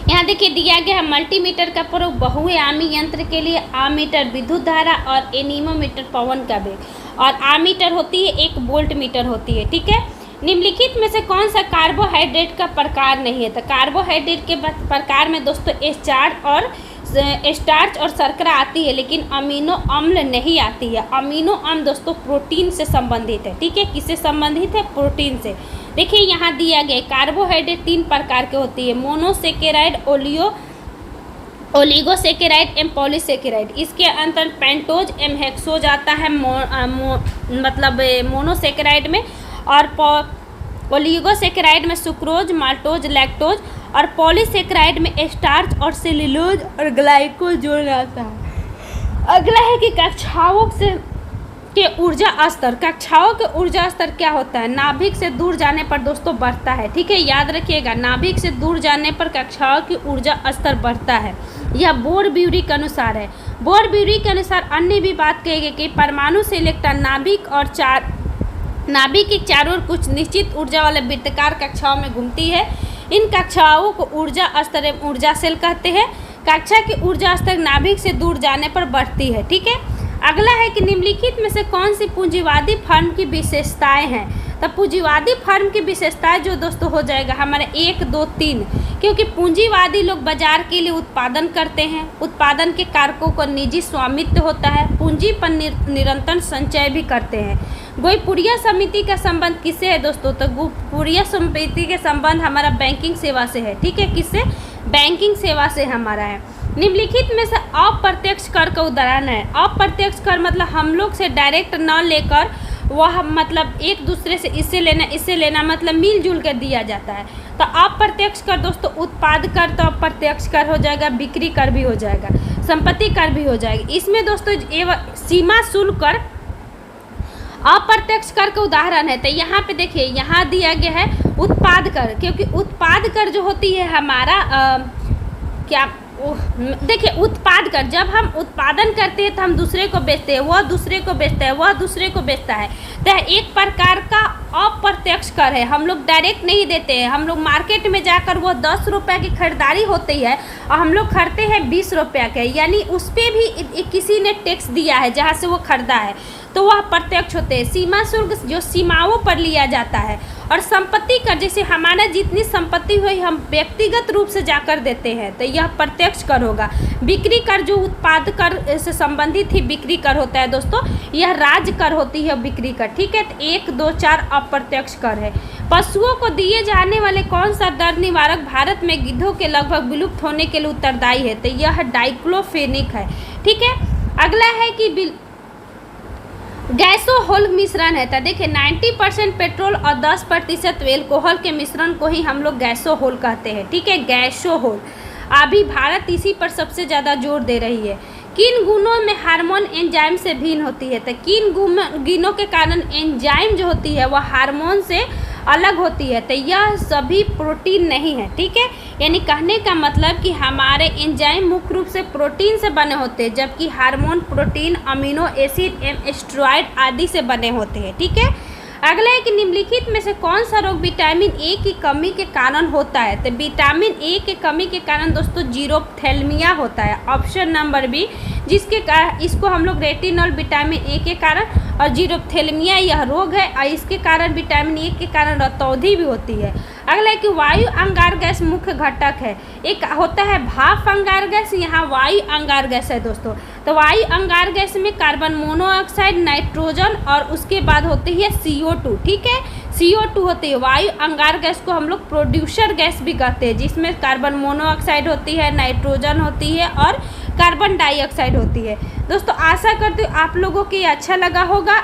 यहाँ देखिए दिया गया है मल्टीमीटर का प्रयोग बहुआयामी यंत्र के लिए, आमीटर विद्युत धारा और एनीमोमीटर पवन का वेग, और आमीटर होती है 1 वोल्ट मीटर होती है, ठीक है। निम्नलिखित में से कौन सा कार्बोहाइड्रेट का प्रकार नहीं है? तो कार्बोहाइड्रेट के प्रकार में दोस्तों स्टार्च और शर्करा आती है, लेकिन अमीनो अम्ल नहीं आती है। अमीनो अम्ल दोस्तों प्रोटीन से संबंधित है, ठीक है। किससे संबंधित है? प्रोटीन से। देखिए यहाँ दिया गया कार्बोहाइड्रेट 3 प्रकार के होती है, मोनोसेकेराइड, ओलिगोसेकेराइड एवं पॉलीसेकेराइड। इसके अंतर पेंटोज एवं हेक्सोज आता है मतलब मोनोसेकेराइड में, और ओलिगोसेकेराइड में सुक्रोज, माल्टोज, लैक्टोज और पॉलीसेकेराइड में स्टार्च और सेल्यूलोज और ग्लाइकोज जोड़ जाता है। अगला है कि कक्षाओं के ऊर्जा स्तर क्या होता है? नाभिक से दूर जाने पर दोस्तों बढ़ता है, ठीक है, याद रखिएगा, नाभिक से दूर जाने पर कक्षाओं की ऊर्जा स्तर बढ़ता है। यह बोर-ब्यूरी के अनुसार है। बोर-ब्यूरी के अनुसार अन्य भी बात कही कि परमाणु से इलेक्ट्रॉन नाभिक के चारों ओर कुछ निश्चित ऊर्जा वाले वृत्ताकार कक्षाओं में घूमती है। इन कक्षाओं को ऊर्जा स्तर एवं ऊर्जा सेल कहते हैं। कक्षा की ऊर्जा स्तर नाभिक से दूर जाने पर बढ़ती है, ठीक है। अगला है कि निम्नलिखित में से कौन सी पूंजीवादी फर्म की विशेषताएं हैं? तो पूंजीवादी फर्म की विशेषताएं जो दोस्तों हो जाएगा हमारे 1, 2, 3, क्योंकि पूंजीवादी लोग बाजार के लिए उत्पादन करते हैं, उत्पादन के कारकों को निजी स्वामित्व होता है, पूंजी पर निरंतर संचय भी करते हैं। गोईपुरिया समिति का संबंध किससे है दोस्तों? तो गोईपुरिया समिति के संबंध हमारा बैंकिंग सेवा से है, ठीक है, किससे? बैंकिंग सेवा से हमारा है। निम्नलिखित में से अप्रत्यक्ष कर का उदाहरण है। अप्रत्यक्ष कर मतलब हम लोग से डायरेक्ट न लेकर वह मतलब एक दूसरे से इससे लेना मतलब मिलजुल कर दिया जाता है। तो अप्रत्यक्ष कर दोस्तों उत्पाद कर तो अप्रत्यक्ष कर हो जाएगा, बिक्री कर भी हो जाएगा, संपत्ति कर भी हो जाएगी। इसमें दोस्तों सीमा शुल्क कर अप्रत्यक्ष कर का उदाहरण है। तो यहाँ पे देखिए, यहाँ दिया गया है उत्पाद कर, क्योंकि उत्पाद कर जो होती है हमारा देखिए उत्पाद कर, जब हम उत्पादन करते हैं तो हम दूसरे को बेचते हैं, वह दूसरे को बेचता है, वह दूसरे को बेचता है। तो एक प्रकार का अप्रत्यक्ष कर है, हम लोग डायरेक्ट नहीं देते हैं। हम लोग मार्केट में जाकर वो 10 रुपये की खरीदारी होती है और हम लोग खरीदते हैं 20 रुपये के, यानी उस पर भी किसी ने टैक्स दिया है जहाँ से वो खरीदा है, तो वह प्रत्यक्ष होते हैं। सीमा शुल्क जो सीमाओं पर लिया जाता है, और संपत्ति कर जैसे हमारा जितनी संपत्ति हुई हम व्यक्तिगत रूप से जाकर देते हैं, तो यह प्रत्यक्ष कर होगा। बिक्री कर जो उत्पाद कर से संबंधित ही बिक्री कर होता है दोस्तों, यह राज्य कर होती है बिक्री कर, ठीक है। तो 1, 2, 4 अप्रत्यक्ष कर है। पशुओं को दिए जाने वाले कौन सा दर्द निवारक भारत में गिद्धों के लगभग विलुप्त होने के लिए उत्तरदायी है? तो यह डाइक्लोफेनिक है, ठीक है। अगला है कि गैसोहोल मिश्रण है। तो देखिए 90% पेट्रोल और 10% एल्कोहल के मिश्रण को ही हम लोग गैसोहोल कहते हैं, ठीक है, गैसोहोल। अभी भारत इसी पर सबसे ज़्यादा जोर दे रही है। किन गुणों में हार्मोन एंजाइम से भिन्न होती है? तो किन गुणों के कारण एंजाइम जो होती है वह हार्मोन से अलग होती है? तो यह सभी प्रोटीन नहीं है, ठीक है। यानी कहने का मतलब कि हमारे एंजाइम मुख्य रूप से प्रोटीन से बने होते हैं, जबकि हार्मोन प्रोटीन, अमीनो एसिड एवं स्टेरॉइड आदि से बने होते हैं, ठीक है। अगला है कि निम्नलिखित में से कौन सा रोग विटामिन ए की कमी के कारण होता है? तो विटामिन ए के कमी के कारण दोस्तों जीरोप्थेल्मिया होता है, ऑप्शन नंबर बी, जिसके कारण इसको हम लोग रेटिनॉल विटामिन ए के कारण, और जीरोप्थेल्मिया यह रोग है और इसके कारण विटामिन ए के कारण रतौंधी भी होती है। अगला है कि वायु अंगार गैस मुख्य घटक है। एक होता है भाप अंगार गैस, यहाँ वायु अंगार गैस है दोस्तों। तो वायु अंगार गैस में कार्बन मोनोऑक्साइड, नाइट्रोजन और उसके बाद होती है CO2, ठीक है, CO2 होती है। वायु अंगार गैस को हम लोग प्रोड्यूसर गैस भी कहते हैं, जिसमें कार्बन मोनोऑक्साइड होती है, नाइट्रोजन होती है और कार्बन डाइऑक्साइड होती है। दोस्तों आशा करती हूँ आप लोगों को ये अच्छा लगा होगा।